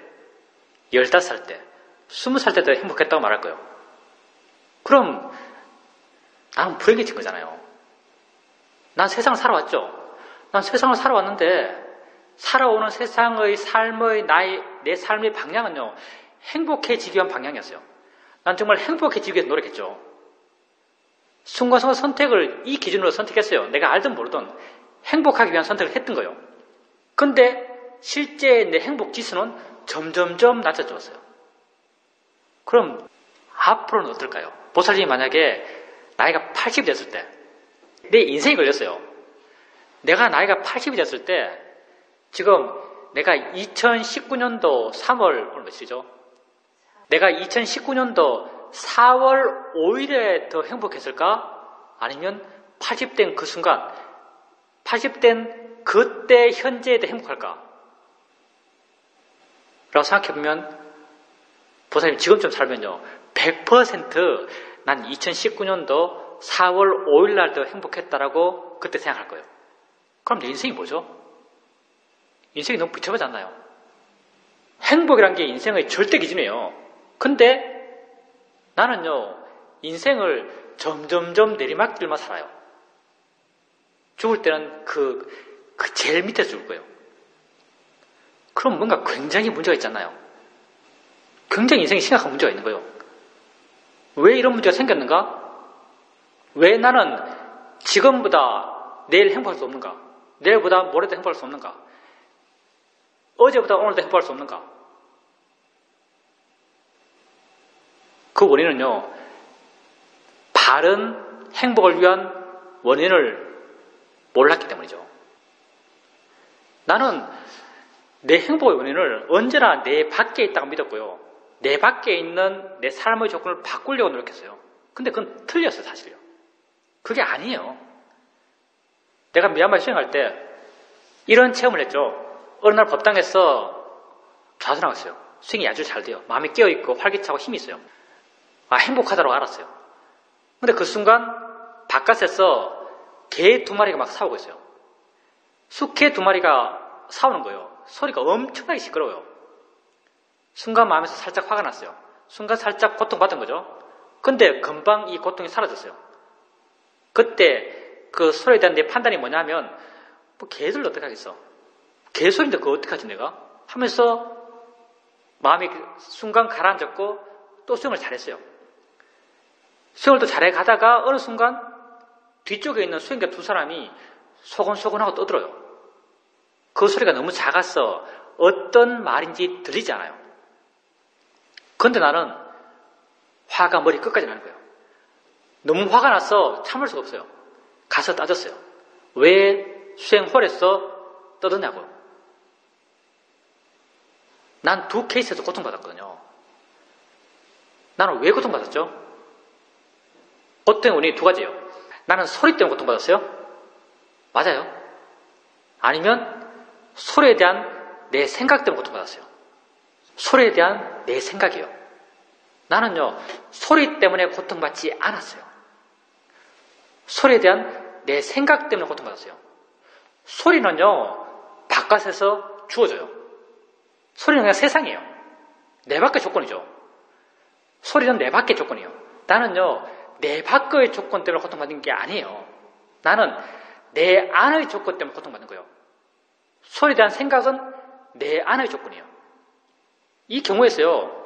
15살 때, 20살 때 더 행복했다고 말할 거예요. 그럼 나는 불행해진 거잖아요. 난 세상을 살아왔죠. 난 세상을 살아왔는데 살아오는 세상의 삶의 내 삶의 방향은요, 행복해지기 위한 방향이었어요. 난 정말 행복해지기 위해서 노력했죠. 순간순간 선택을 이 기준으로 선택했어요. 내가 알든 모르든 행복하기 위한 선택을 했던 거예요. 근데 실제 내 행복 지수는 점점점 낮아졌어요. 그럼 앞으로는 어떨까요? 보살님이 만약에 나이가 80이 됐을 때 내 인생이 걸렸어요. 내가 나이가 80이 됐을 때 지금 내가 2019년도 3월 오늘 며칠이죠? 내가 2019년도 4월 5일에 더 행복했을까? 아니면 80된 그 순간 80된 그때 현재에 더 행복할까? 라고 생각해보면 보살님 지금쯤 살면요 100%난 2019년도 4월 5일 날 더 행복했다라고 그때 생각할 거예요. 그럼 내 인생이 뭐죠? 인생이 너무 비참하지 않나요? 행복이란 게 인생의 절대 기준이에요. 근데 나는요 인생을 점점점 내리막길만 살아요. 죽을 때는 그 제일 밑에서 죽을 거예요. 그럼 뭔가 굉장히 문제가 있잖아요. 굉장히 인생에 심각한 문제가 있는 거예요. 왜 이런 문제가 생겼는가? 왜 나는 지금보다 내일 행복할 수 없는가? 내일보다 모레도 행복할 수 없는가? 어제보다 오늘도 행복할 수 없는가? 그 원인은요, 바른 행복을 위한 원인을 몰랐기 때문이죠. 나는 내 행복의 원인을 언제나 내 밖에 있다고 믿었고요. 내 밖에 있는 내 삶의 조건을 바꾸려고 노력했어요. 근데 그건 틀렸어요, 사실요. 그게 아니에요. 내가 미얀마 수행할 때 이런 체험을 했죠. 어느 날 법당에서 좌선하고 수행이 아주 잘 돼요. 마음이 깨어있고 활기차고 힘이 있어요. 아, 행복하다고 알았어요. 근데 그 순간 바깥에서 개 2마리가 막 싸우고 있어요. 숫개 2마리가 싸우는 거예요. 소리가 엄청나게 시끄러워요. 순간 마음에서 살짝 화가 났어요. 순간 살짝 고통받은 거죠. 근데 금방 이 고통이 사라졌어요. 그때 그 소리에 대한 내 판단이 뭐냐면 뭐 개들은 어떻게 하겠어? 개소리인데 그거 어떡하지 내가? 하면서 마음이 순간 가라앉았고 또 수영을 잘했어요. 수영을 또 잘해 가다가 어느 순간 뒤쪽에 있는 수영자 두 사람이 소곤소곤하고 떠들어요. 그 소리가 너무 작아서 어떤 말인지 들리지 않아요. 그런데 나는 화가 머리 끝까지 나는 거예요. 너무 화가 나서 참을 수가 없어요. 가서 따졌어요. 왜 수행홀에서 떠드냐고. 난 두 케이스에서 고통받았거든요. 나는 왜 고통받았죠? 고통의 원인이 두 가지예요. 나는 소리 때문에 고통받았어요? 맞아요. 아니면 소리에 대한 내 생각 때문에 고통받았어요. 소리에 대한 내 생각이에요. 나는요, 소리 때문에 고통받지 않았어요. 소리에 대한 내 생각 때문에 고통받았어요. 소리는요, 바깥에서 주어져요. 소리는 그냥 세상이에요. 내 밖의 조건이죠. 소리는 내 밖의 조건이에요. 나는요, 내 밖의 조건 때문에 고통받는 게 아니에요. 나는 내 안의 조건 때문에 고통받는 거예요. 소리에 대한 생각은 내 안의 조건이에요. 이 경우에서요,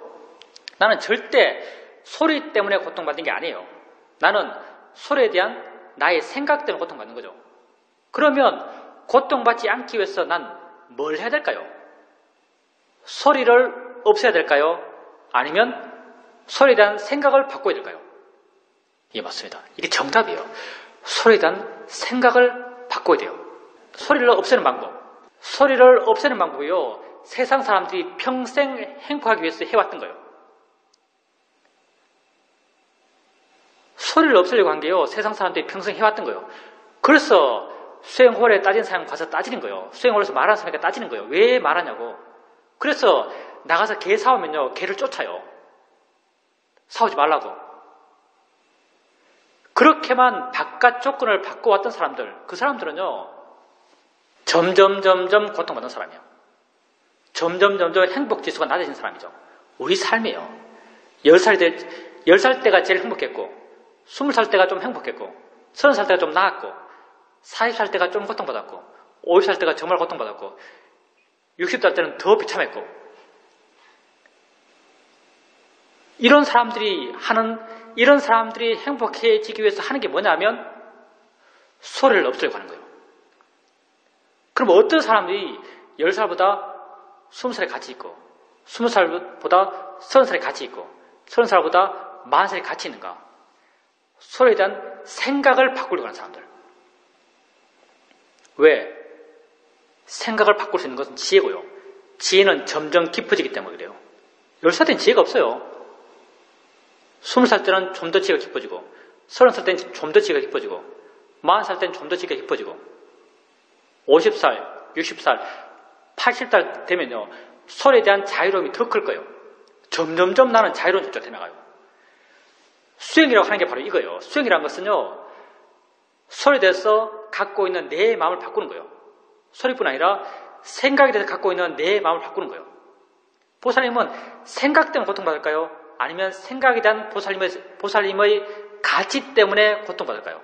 나는 절대 소리 때문에 고통받는 게 아니에요. 나는 소리에 대한 나의 생각 때문에 고통받는 거죠. 그러면 고통받지 않기 위해서 난 뭘 해야 될까요? 소리를 없애야 될까요? 아니면 소리에 대한 생각을 바꿔야 될까요? 이게 맞습니다. 이게 정답이에요. 소리에 대한 생각을 바꿔야 돼요. 소리를 없애는 방법. 소리를 없애는 방법이요. 세상 사람들이 평생 행복하기 위해서 해왔던 거예요. 소리를 없애려고 한 게요. 세상 사람들이 평생 해왔던 거예요. 그래서 수행홀에 따진 사람 가서 따지는 거예요. 수행홀에서 말하는 사람에게 따지는 거예요. 왜 말하냐고. 그래서 나가서 개 사오면요. 개를 쫓아요. 사오지 말라고. 그렇게만 바깥 조건을 바꿔왔던 사람들, 그 사람들은요. 점점 고통받는 사람이에요. 점점 행복지수가 낮아진 사람이죠. 우리 삶이에요. 10살 때가 제일 행복했고 20살 때가 좀 행복했고 30살 때가 좀 나았고 40살 때가 좀 고통받았고 50살 때가 정말 고통받았고 60살 때는 더 비참했고 이런 사람들이 행복해지기 위해서 하는 게 뭐냐면 소리를 없애려고 하는 거예요. 그럼 어떤 사람들이 10살보다 20살에 같이 있고 20살보다 30살에 같이 있고 30살보다 40살에 같이 있는가? 소리에 대한 생각을 바꾸려고 하는 사람들. 왜? 생각을 바꿀 수 있는 것은 지혜고요. 지혜는 점점 깊어지기 때문에 그래요. 10살 때는 지혜가 없어요. 20살 때는 좀 더 지혜가 깊어지고 30살 때는 좀 더 지혜가 깊어지고 40살 때는 좀 더 지혜가 깊어지고 50살, 60살, 80살 되면요. 소리에 대한 자유로움이 더 클 거예요. 점점 나는 자유로운 존재가 되나가요. 수행이라고 하는 게 바로 이거예요. 수행이라는 것은요. 소리에 대해서 갖고 있는 내 마음을 바꾸는 거예요. 소리뿐 아니라 생각에 대해서 갖고 있는 내 마음을 바꾸는 거예요. 보살님은 생각 때문에 고통받을까요? 아니면 생각에 대한 보살님의 가치 때문에 고통받을까요?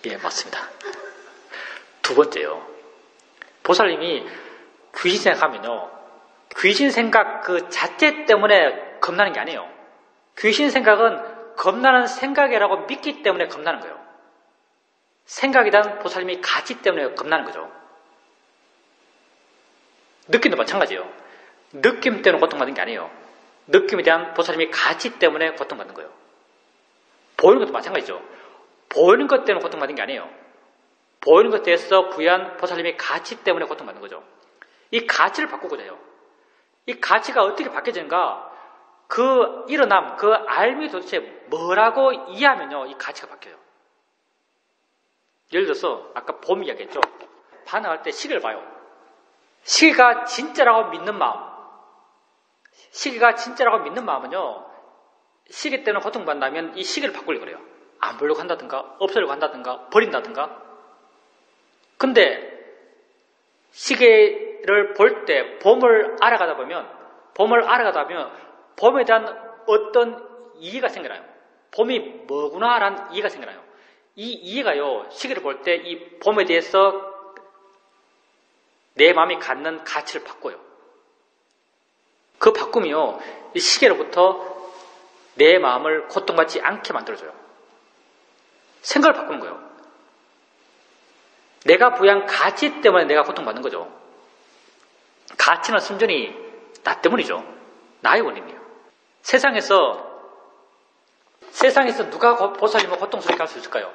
예, 맞습니다. 두 번째요. 보살님이 귀신 생각하면요. 귀신 생각 그 자체 때문에 겁나는 게 아니에요. 귀신 생각은 겁나는 생각이라고 믿기 때문에 겁나는 거예요. 생각에 대한 보살님이 가치 때문에 겁나는 거죠. 느낌도 마찬가지예요. 느낌 때문에 고통받는 게 아니에요. 느낌에 대한 보살님이 가치 때문에 고통받는 거예요. 보이는 것도 마찬가지죠. 보이는 것 때문에 고통받는 게 아니에요. 보이는 것에 대해서 부여한 보살님의 가치 때문에 고통받는 거죠. 이 가치를 바꾸고자 해요. 이 가치가 어떻게 바뀌어지는가? 그 일어남, 그 알미 도대체 뭐라고 이해하면요, 이 가치가 바뀌어요. 예를 들어서 아까 봄 이야기했죠. 반응할 때 시계를 봐요. 시계가 진짜라고 믿는 마음. 시계가 진짜라고 믿는 마음은요, 시계 때문에 고통받는다면 이 시계를 바꾸려고 그래요. 안 보려고 한다든가, 없애려고 한다든가, 버린다든가. 근데 시계를 볼 때 봄을 알아가다 보면 봄에 대한 어떤 이해가 생겨나요. 봄이 뭐구나라는 이해가 생겨나요. 이 이해가요, 시계를 볼 때 이 봄에 대해서 내 마음이 갖는 가치를 바꿔요. 그 바꿈이요, 이 시계로부터 내 마음을 고통받지 않게 만들어줘요. 생각을 바꾸는 거예요. 내가 부여한 가치 때문에 내가 고통받는 거죠. 가치는 순전히 나 때문이죠. 나의 원인이에요. 세상에서 누가 보살님을 고통스럽게 할 수 있을까요?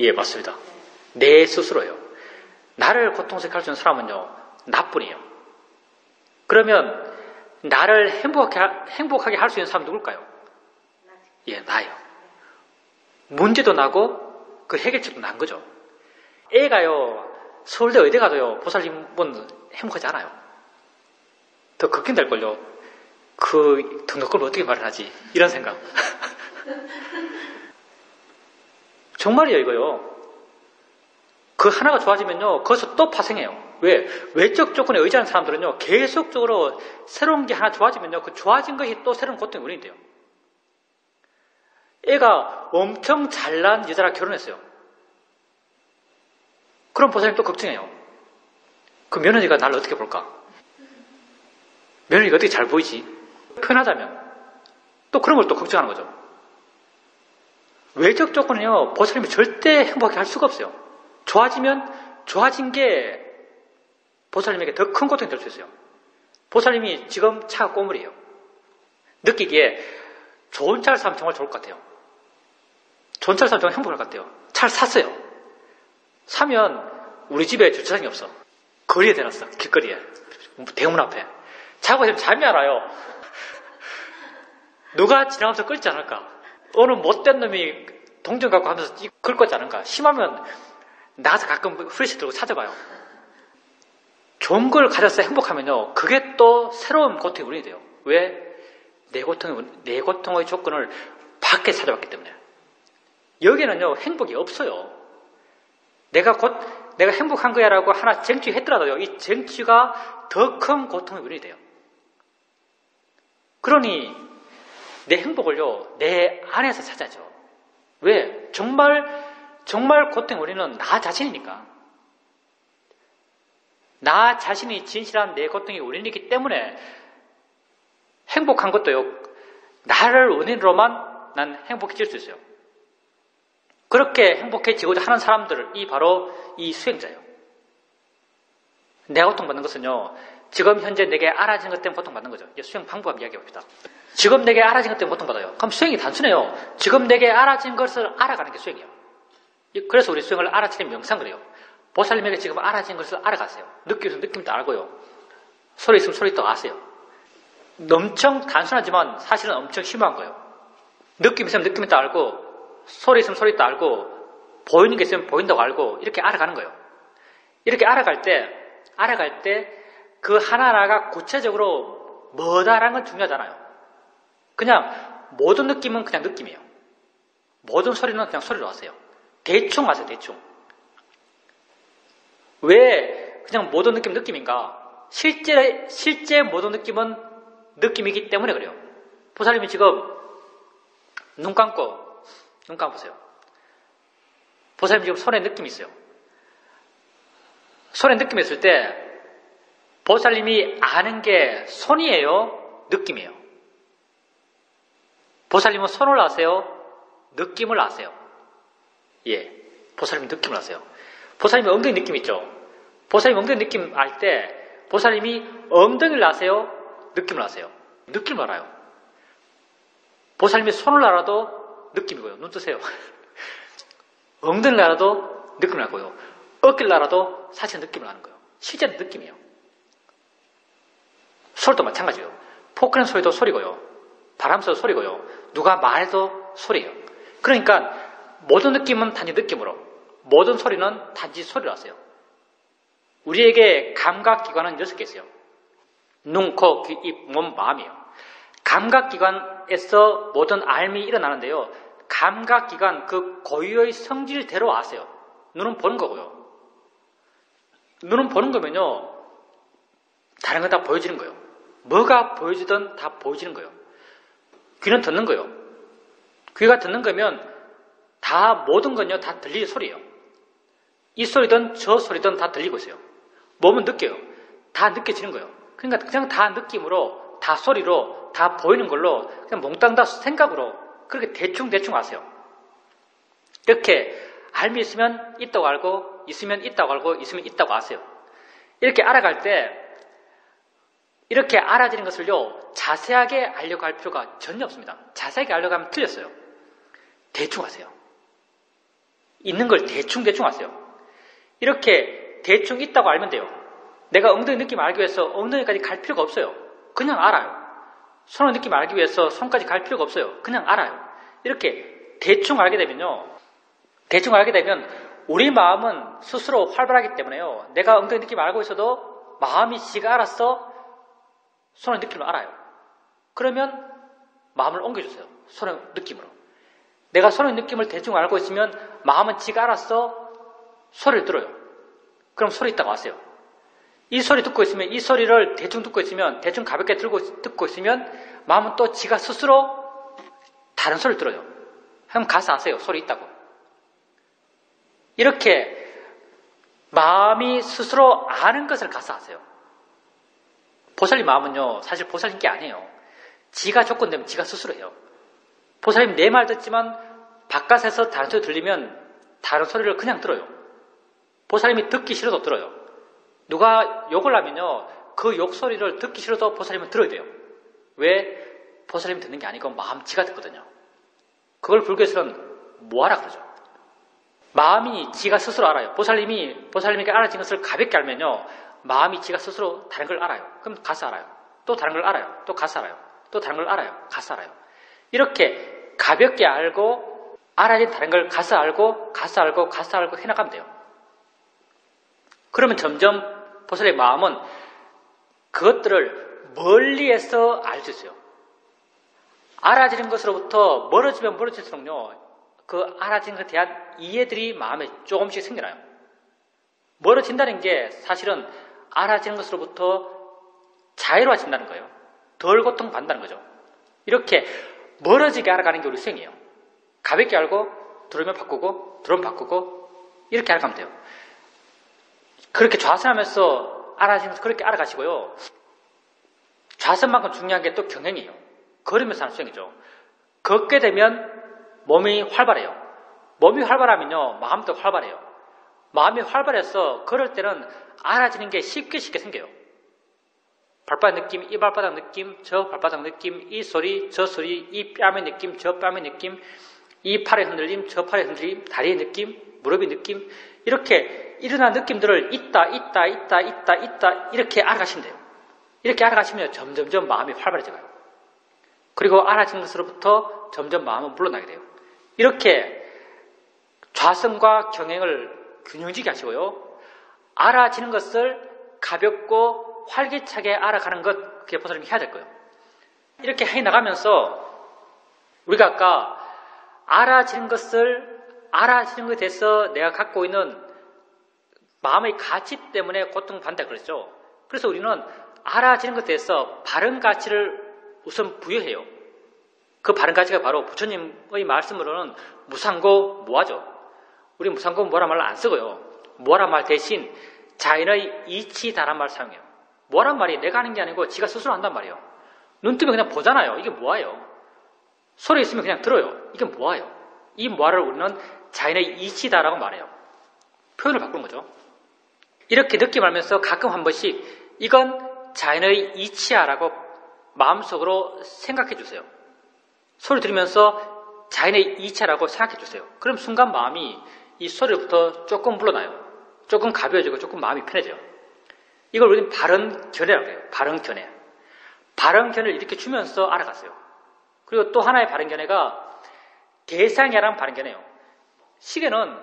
예, 맞습니다. 내 스스로예요. 나를 고통스럽게 할 수 있는 사람은요, 나뿐이에요. 그러면 나를 행복하게 할 수 있는 사람은 누굴까요? 예, 나예요. 문제도 나고 그 해결책도 난 거죠. 애가요, 서울대 의대 가도요, 보살님은 행복하지 않아요. 더 걱정될걸요. 그 등록금을 어떻게 마련하지? 이런 생각. 정말이에요, 이거요. 그 하나가 좋아지면요, 거기서 또 파생해요. 왜? 외적 조건에 의지하는 사람들은요, 계속적으로 새로운 게 하나 좋아지면요, 그 좋아진 것이 또 새로운 고통의 원인이 돼요. 애가 엄청 잘난 여자랑 결혼했어요. 그럼 보살님 또 걱정해요. 그 며느리가 나를 어떻게 볼까? 며느리가 어떻게 잘 보이지? 표현하자면 또 그런 걸 또 걱정하는 거죠. 외적 조건은요, 보살님이 절대 행복하게 할 수가 없어요. 좋아지면 좋아진 게 보살님에게 더 큰 고통이 될 수 있어요. 보살님이 지금 차가 꼬물이에요. 느끼기에 좋은 차를 사면 정말 좋을 것 같아요. 좋은 차를 사면 정말 행복할 것 같아요. 차를 샀어요. 사면 우리 집에 주차장이 없어. 거리에 대놨어. 길거리에. 대문 앞에. 자고 있으면 잠이 안 와요. 누가 지나가면서 끌지 않을까? 어느 못된 놈이 동전 갖고 하면서 끌 거지 않을까? 심하면 나가서 가끔 후레쉬 들고 찾아봐요. 좋은 걸 가져서 행복하면요, 그게 또 새로운 고통의 원인이 돼요. 왜? 내 고통의 조건을 밖에 찾아봤기 때문에. 여기는요, 행복이 없어요. 내가 행복한 거야라고 하나 쟁취했더라도요, 이 쟁취가 더 큰 고통의 원인이 돼요. 그러니 내 행복을요, 내 안에서 찾아야죠. 왜? 정말 고통의 원인은 나 자신이니까. 나 자신이 진실한 내 고통의 원인이기 때문에 행복한 것도요, 나를 원인으로만 난 행복해질 수 있어요. 그렇게 행복해지고자 하는 사람들이 바로 이 수행자예요. 내가 고통받는 것은요, 지금 현재 내게 알아진 것 때문에 고통받는 거죠. 이제 수행 방법 한번 이야기해 봅시다. 지금 내게 알아진 것 때문에 고통받아요. 그럼 수행이 단순해요. 지금 내게 알아진 것을 알아가는 게 수행이에요. 그래서 우리 수행을 알아채는 명상 그래요. 보살님에게 지금 알아진 것을 알아가세요. 느낌도 느낌도 알고요. 소리 있으면 소리도 아세요. 엄청 단순하지만 사실은 엄청 심오한 거예요. 느낌 있으면 느낌도 알고, 소리 있으면 소리도 알고, 보이는 게 있으면 보인다고 알고, 이렇게 알아가는 거예요. 이렇게 알아갈 때 그 하나하나가 구체적으로 뭐다라는 건 중요하잖아요. 그냥 모든 느낌은 그냥 느낌이에요. 모든 소리는 그냥 소리로 하세요. 대충 하세요, 대충. 왜 그냥 모든 느낌 느낌인가? 실제 모든 느낌은 느낌이기 때문에 그래요. 보살님이 지금 눈 감으세요. 보살님 지금 손에 느낌이 있어요. 손에 느낌이 있을 때 보살님이 아는 게 손이에요? 느낌이에요? 보살님은 손을 아세요? 느낌을 아세요? 예, 보살님은 느낌을 아세요. 보살님이 엉덩이 느낌 있죠? 보살님 엉덩이 느낌 알 때 보살님이 엉덩이를 아세요? 느낌을 아세요? 느낌을 알아요. 보살님이 손을 알아도 느낌이고요. 눈 뜨세요. 엉덩이를 알아도 느낌을 알고요. 어깨를 알아도 사실 느낌을 아는 거예요. 실제는 느낌이에요. 소리도 마찬가지예요. 포크는 소리도 소리고요. 바람 소리도 소리고요. 누가 말해도 소리예요. 그러니까 모든 느낌은 단지 느낌으로, 모든 소리는 단지 소리로 하세요. 우리에게 감각기관은 6개 있어요. 눈, 코, 귀, 입, 몸, 마음이에요. 감각기관에서 모든 알미 일어나는데요. 감각기관 그 고유의 성질대로 아세요. 눈은 보는 거고요. 눈은 보는 거면요, 다른 건 다 보여지는 거예요. 뭐가 보여지든 다 보여지는 거예요. 귀는 듣는 거예요. 귀가 듣는 거면 모든 건요, 다 들리는 소리예요. 이 소리든 저 소리든 다 들리고 있어요. 몸은 느껴요. 다 느껴지는 거예요. 그러니까 그냥 다 느낌으로, 다 소리로, 다 보이는 걸로, 그냥 몽땅 다 생각으로 그렇게 대충 아세요. 이렇게 알미 있으면 있다고 알고, 있으면 있다고 알고, 있으면 있다고 아세요. 이렇게 알아갈 때, 이렇게 알아지는 것을요, 자세하게 알려고 할 필요가 전혀 없습니다. 자세하게 알려고 하면 틀렸어요. 대충 아세요. 있는 걸 대충 아세요. 이렇게 대충 있다고 알면 돼요. 내가 엉덩이 느낌 알기 위해서 엉덩이까지 갈 필요가 없어요. 그냥 알아요. 손의 느낌 알기 위해서 손까지 갈 필요가 없어요. 그냥 알아요. 이렇게 대충 알게 되면 우리 마음은 스스로 활발하기 때문에요. 내가 엉덩이 느낌 알고 있어도 마음이 지가 알아서 손의 느낌을 알아요. 그러면 마음을 옮겨주세요. 손의 느낌으로. 내가 손의 느낌을 대충 알고 있으면 마음은 지가 알아서 소리를 들어요. 그럼 소리 있다고 아세요. 이 소리 듣고 있으면, 이 소리를 대충 듣고 있으면, 대충 가볍게 듣고 있으면 마음은 또 지가 스스로 다른 소리를 들어요. 그럼 가서 아세요. 소리 있다고. 이렇게 마음이 스스로 아는 것을 가서 아세요. 보살님 마음은요, 사실 보살님 게 아니에요. 지가 조건 되면 지가 스스로 해요. 보살님 내 말 듣지만 바깥에서 다른 소리 들리면 다른 소리를 그냥 들어요. 보살님이 듣기 싫어도 들어요. 누가 욕을 하면요, 그 욕소리를 듣기 싫어도 보살님은 들어야 돼요. 왜? 보살님이 듣는 게 아니고 마음 지가 듣거든요. 그걸 불교에서는 뭐하라 그러죠. 마음이 지가 스스로 알아요. 보살님에게 알아진 것을 가볍게 알면요, 마음이 지가 스스로 다른 걸 알아요. 그럼 가서 알아요. 또 다른 걸 알아요. 또 가서 알아요. 또 다른 걸 알아요. 가서 알아요. 이렇게 가볍게 알고 알아진 다른 걸 가서 알고 해나가면 돼요. 그러면 점점 보살의 마음은 그것들을 멀리에서 알 수 있어요. 알아지는 것으로부터 멀어지면 멀어질수록요, 그 알아지는 것에 대한 이해들이 마음에 조금씩 생겨나요. 멀어진다는 게 사실은 알아지는 것으로부터 자유로워진다는 거예요. 덜 고통받는다는 거죠. 이렇게 멀어지게 알아가는 게 우리 수행이에요. 가볍게 알고 들으면 바꾸고 이렇게 알아가면 돼요. 그렇게 좌선하면서 알아지면서 그렇게 알아가시고요. 좌선만큼 중요한 게 또 경행이에요. 걸으면서 하는 수행이죠. 걷게 되면 몸이 활발해요. 몸이 활발하면요, 마음도 활발해요. 마음이 활발해서 걸을 때는 알아지는 게 쉽게 생겨요. 발바닥 느낌, 이 발바닥 느낌, 저 발바닥 느낌, 이 소리, 저 소리, 이 뺨의 느낌, 저 뺨의 느낌, 이 팔의 흔들림, 저 팔의 흔들림, 다리의 느낌, 무릎의 느낌, 이렇게 일어난 느낌들을 있다 이렇게 알아가시면 돼요. 이렇게 알아가시면 점점점 마음이 활발해져가요. 그리고 알아진 것으로부터 점점 마음은 물러나게 돼요. 이렇게 좌선과 경행을 균형지게 하시고요. 알아지는 것을 가볍고 활기차게 알아가는 것, 그게 보살님이 해야 될 거예요. 이렇게 해나가면서 우리가 아까 알아지는 것에 대해서 내가 갖고 있는 마음의 가치 때문에 고통받는다 그랬죠. 그래서 우리는 알아지는 것에 대해서 바른 가치를 우선 부여해요. 그 바른 가치가 바로 부처님의 말씀으로는 무상고 무아죠. 우리 무상고 무아란 말을 안 쓰고요. 무아란 말 대신 자연의 이치다란 말을 사용해요. 무아란 말이 내가 하는 게 아니고 지가 스스로 한단 말이에요. 눈 뜨면 그냥 보잖아요. 이게 무아예요. 소리 있으면 그냥 들어요. 이게 무아예요. 이 무아를 우리는 자연의 이치다라고 말해요. 표현을 바꾸는 거죠. 이렇게 느낌 알면서 가끔 한 번씩 이건 자연의 이치야라고 마음속으로 생각해 주세요. 소리 들으면서 자연의 이치야라고 생각해 주세요. 그럼 순간 마음이 이 소리부터 조금 물러나요. 조금 가벼워지고 조금 마음이 편해져요. 이걸 우리는 바른 견해라고 해요. 바른 견해. 바른 견해를 이렇게 주면서 알아갔어요. 그리고 또 하나의 바른 견해가 대상이라는 바른 견해예요. 시계는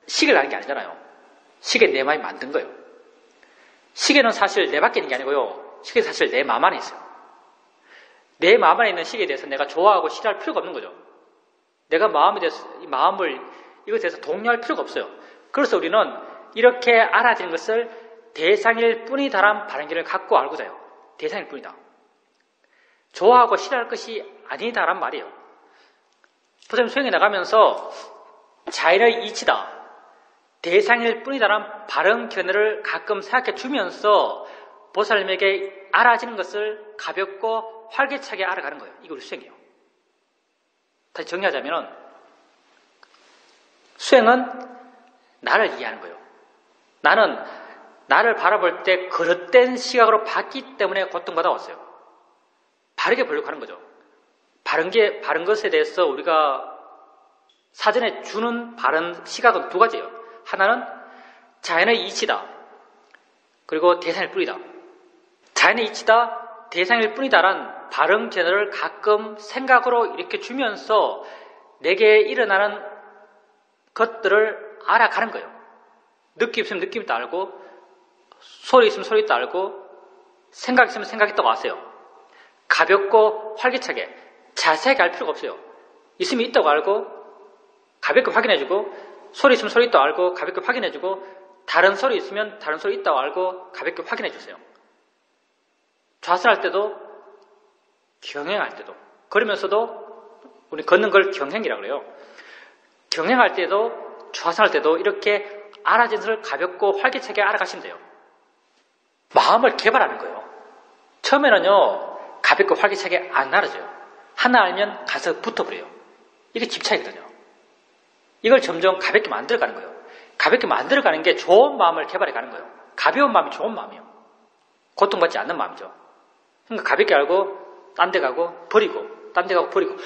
시계를 하는 게 아니잖아요. 시계 내 마음이 만든 거예요. 시계는 사실 내 밖에 있는 게 아니고요. 시계는 사실 내 마음 안에 있어요. 내 마음 안에 있는 시계에 대해서 내가 좋아하고 싫어할 필요가 없는 거죠. 내가 이것에 대해서 동요할 필요가 없어요. 그래서 우리는 이렇게 알아지는 것을 대상일 뿐이다라는 바른 견해를 갖고 알고 자요. 대상일 뿐이다. 좋아하고 싫어할 것이 아니다란 말이에요. 보살님 수행해 나가면서 자연의 이치다, 대상일 뿐이다라는 바른 견해를 가끔 생각해 주면서 보살님에게 알아지는 것을 가볍고 활기차게 알아가는 거예요. 이게 우리 수행이에요. 다시 정리하자면 수행은 나를 이해하는 거예요. 나는 나를 바라볼 때 그릇된 시각으로 봤기 때문에 고통받아 왔어요. 바르게 보려고 하는 거죠. 바른 것에 대해서 우리가 사전에 주는 바른 시각은 두 가지예요. 하나는 자연의 이치다. 그리고 대상일 뿐이다. 자연의 이치다, 대상일 뿐이다란 바른 견해를 가끔 생각으로 이렇게 주면서 내게 일어나는 것들을 알아가는 거예요. 느낌 있으면 느낌도 알고, 소리 있으면 소리도 알고, 생각 있으면 생각이 또 왔어요. 가볍고 활기차게 자세하게 알 필요가 없어요. 있으면 있다고 알고 가볍게 확인해주고, 소리 있으면 소리도 알고 가볍게 확인해주고, 다른 소리 있으면 다른 소리 있다고 알고 가볍게 확인해주세요. 좌선할 때도 경행할 때도, 걸으면서도 우리 걷는 걸 경행이라고 그래요. 경행할 때도 좌선할 때도 이렇게 알아진 것을 가볍고 활기차게 알아가시면 돼요. 마음을 개발하는 거예요. 처음에는요, 가볍고 활기차게 안 알아져요. 하나 알면 가서 붙어버려요. 이게 집착이거든요. 이걸 점점 가볍게 만들어가는 거예요. 가볍게 만들어가는 게 좋은 마음을 개발해가는 거예요. 가벼운 마음이 좋은 마음이에요. 고통받지 않는 마음이죠. 그러니까 가볍게 알고 딴 데 가고 버리고, 딴 데 가고 버리고,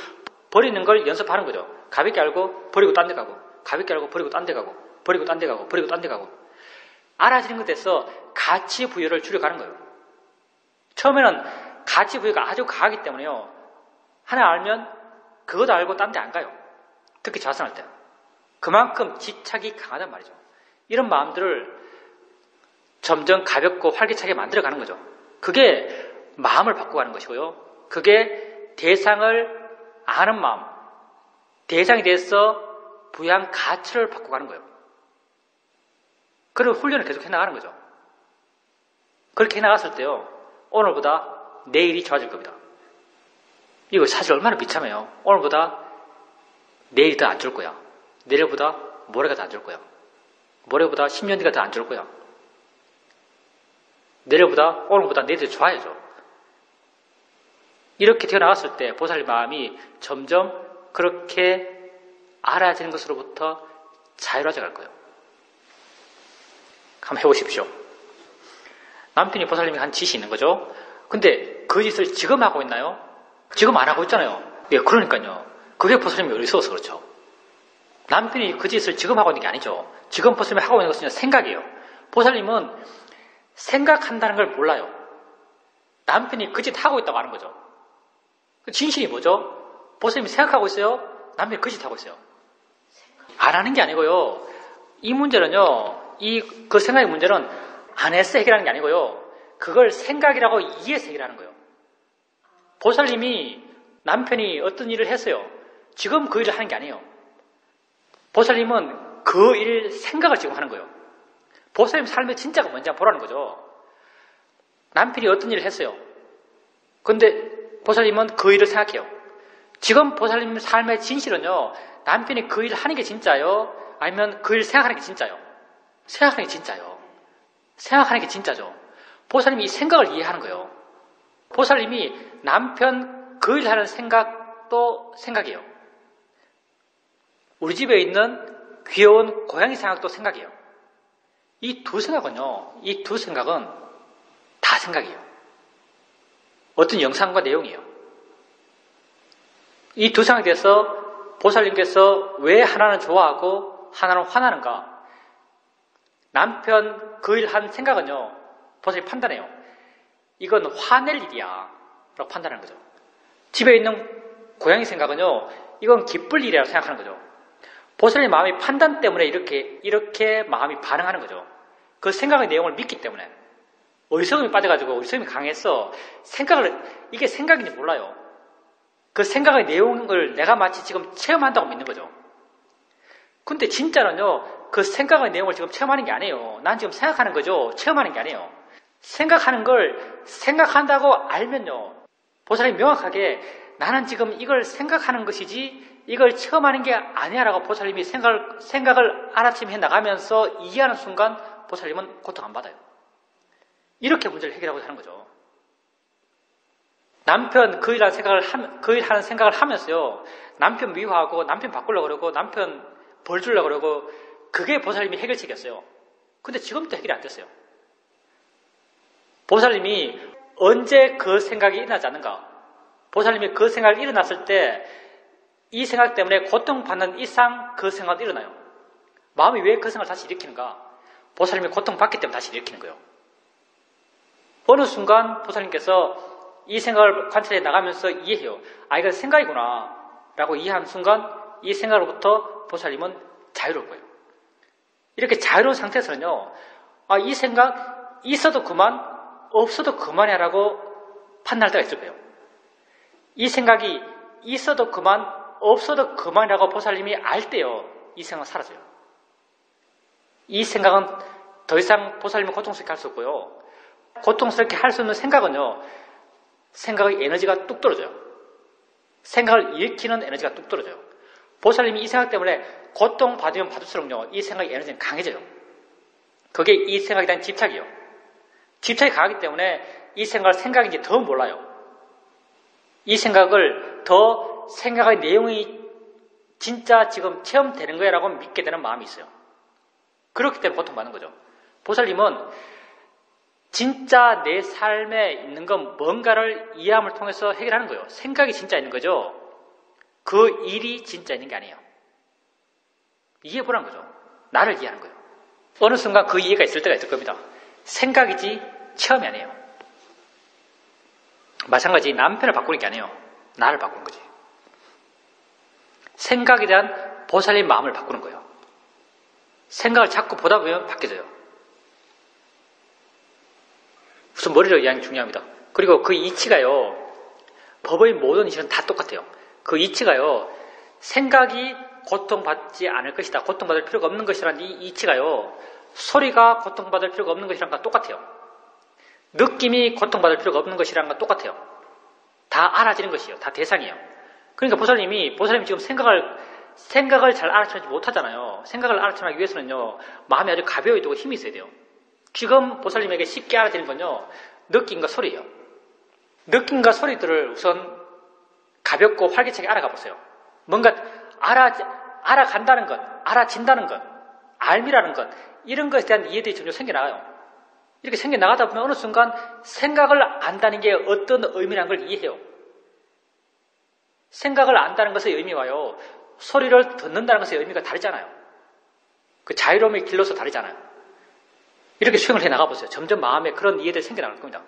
버리는 걸 연습하는 거죠. 가볍게 알고 버리고 딴 데 가고, 가볍게 알고 버리고 딴 데 가고, 버리고 딴 데 가고, 버리고 딴 데 가고. 알아지는 것에서 가치 부여를 줄여가는 거예요. 처음에는 가치 부여가 아주 강하기 때문에요, 하나 알면 그것도 알고 딴 데 안 가요. 특히 좌선할 때. 그만큼 집착이 강하단 말이죠. 이런 마음들을 점점 가볍고 활기차게 만들어가는 거죠. 그게 마음을 바꿔가는 것이고요. 그게 대상을 아는 마음, 대상에 대해서 부여한 가치를 바꿔가는 거예요. 그리고 훈련을 계속 해나가는 거죠. 그렇게 해나갔을 때요, 오늘보다 내일이 좋아질 겁니다. 이거 사실 얼마나 비참해요. 오늘보다 내일이 더 안 좋을 거야. 내일보다 모레가 더 안 좋을 거야. 모레보다 10년 뒤가 더 안 좋을 거야. 내일보다 오늘보다 내일이 좋아야죠. 이렇게 되어나갔을 때 보살님 마음이 점점 그렇게 알아지는 것으로부터 자유로워져 갈 거예요. 한번 해보십시오. 남편이 보살님이 한 짓이 있는 거죠. 근데 그 짓을 지금 하고 있나요? 지금 안 하고 있잖아요. 예, 그러니까요. 그게 보살님이 어리석어서 그렇죠. 남편이 그 짓을 지금 하고 있는 게 아니죠. 지금 보살님이 하고 있는 것은 생각이에요. 보살님은 생각한다는 걸 몰라요. 남편이 그 짓 하고 있다고 하는 거죠. 그 진실이 뭐죠? 보살님이 생각하고 있어요? 남편이 그 짓 하고 있어요. 안 하는 게 아니고요. 이 문제는요, 그 생각의 문제는 안 해서 해결하는 게 아니고요. 그걸 생각이라고 이해해서 해결하는 거예요. 보살님이 남편이 어떤 일을 했어요. 지금 그 일을 하는 게 아니에요. 보살님은 그 일 생각을 지금 하는 거예요. 보살님 삶의 진짜가 뭔지 보라는 거죠. 남편이 어떤 일을 했어요. 근데 보살님은 그 일을 생각해요. 지금 보살님 삶의 진실은요, 남편이 그 일을 하는 게 진짜요? 아니면 그 일을 생각하는 게 진짜요? 생각하는 게 진짜요. 생각하는 게 진짜죠. 보살님이 이 생각을 이해하는 거예요. 보살님이 남편 그 일을 하는 생각도 생각이에요. 우리 집에 있는 귀여운 고양이 생각도 생각이에요. 이 두 생각은요, 이 두 생각은 다 생각이에요. 어떤 영상과 내용이에요. 이 두 생각에 대해서 보살님께서 왜 하나는 좋아하고 하나는 화나는가? 남편 그 일 한 생각은요, 보살님 판단해요. 이건 화낼 일이야 라고 판단하는 거죠. 집에 있는 고양이 생각은요, 이건 기쁠 일이라고 생각하는 거죠. 보살님 마음이 판단 때문에 이렇게 마음이 반응하는 거죠. 그 생각의 내용을 믿기 때문에. 어리석음이 빠져가지고 어리석음이 강해서 이게 생각인지 몰라요. 그 생각의 내용을 내가 마치 지금 체험한다고 믿는 거죠. 근데 진짜는요, 그 생각의 내용을 지금 체험하는 게 아니에요. 난 지금 생각하는 거죠. 체험하는 게 아니에요. 생각하는 걸 생각한다고 알면요, 보살님이 명확하게 나는 지금 이걸 생각하는 것이지 이걸 체험하는 게 아니야 라고 보살님이 생각을 알아침해 나가면서 이해하는 순간 보살님은 고통 안 받아요. 이렇게 문제를 해결하고 하는 거죠. 남편 그 일하는 생각을 하면서요. 남편 미워하고 남편 바꾸려고 그러고 남편 벌 주려고 그러고 그게 보살님이 해결책이었어요. 근데 지금도 해결이 안 됐어요. 보살님이 언제 그 생각이 일어나지 않는가? 보살님이 그 생각이 일어났을 때 이 생각 때문에 고통받는 이상 그 생각이 일어나요. 마음이 왜 그 생각을 다시 일으키는가? 보살님이 고통받기 때문에 다시 일으키는 거예요. 어느 순간 보살님께서 이 생각을 관찰해 나가면서 이해해요. 아, 이건 생각이구나 라고 이해한 순간 이 생각으로부터 보살님은 자유로울 거예요. 이렇게 자유로운 상태에서는요. 아, 이 생각 있어도 그만, 없어도 그만이야 라고 판단할 때가 있을 거예요. 이 생각이 있어도 그만, 없어도 그만이라고 보살님이 알 때요. 이 생각은 사라져요. 이 생각은 더 이상 보살님은 고통스럽게 할 수 없고요. 고통스럽게 할 수 없는 생각은요. 생각의 에너지가 뚝 떨어져요. 생각을 일으키는 에너지가 뚝 떨어져요. 보살님이 이 생각 때문에 고통받으면 받을수록요. 이 생각의 에너지는 강해져요. 그게 이 생각에 대한 집착이에요. 집착이 강하기 때문에 이 생각을 생각인지 더 몰라요. 이 생각을 더 생각의 내용이 진짜 지금 체험되는 거야 라고 믿게 되는 마음이 있어요. 그렇기 때문에 고통받는 거죠. 보살님은 진짜 내 삶에 있는 건 뭔가를 이해함을 통해서 해결하는 거예요. 생각이 진짜 있는 거죠. 그 일이 진짜 있는 게 아니에요. 이해해보라는 거죠. 나를 이해하는 거예요. 어느 순간 그 이해가 있을 때가 있을 겁니다. 생각이지 체험이 아니에요. 마찬가지 남편을 바꾸는 게 아니에요. 나를 바꾸는 거지. 생각에 대한 보살님 마음을 바꾸는 거예요. 생각을 자꾸 보다 보면 바뀌어져요. 우선 머리를 이해하는 게 중요합니다. 그리고 그 이치가요. 법의 모든 이치는 다 똑같아요. 그 이치가요. 생각이 고통받지 않을 것이다. 고통받을 필요가 없는 것이라는 이 이치가요. 소리가 고통받을 필요가 없는 것이라는 건 똑같아요. 느낌이 고통받을 필요가 없는 것이라는 건 똑같아요. 다 알아지는 것이에요. 다 대상이에요. 그러니까 보살님이 지금 생각을 잘 알아채지 못하잖아요. 생각을 알아채기 위해서는요. 마음이 아주 가벼워야 되고 힘이 있어야 돼요. 지금 보살님에게 쉽게 알아지는 건요. 느낌과 소리예요. 느낌과 소리들을 우선 가볍고 활기차게 알아가 보세요. 뭔가 알아간다는 것, 알아진다는 것, 알미라는 것, 이런 것에 대한 이해들이 점점 생겨나가요. 이렇게 생겨나가다 보면 어느 순간 생각을 안다는 게 어떤 의미라는 걸 이해해요. 생각을 안다는 것의 의미와요. 소리를 듣는다는 것의 의미가 다르잖아요. 그 자유로움의 길로서 다르잖아요. 이렇게 수행을 해 나가보세요. 점점 마음에 그런 이해들이 생겨나갈 겁니다.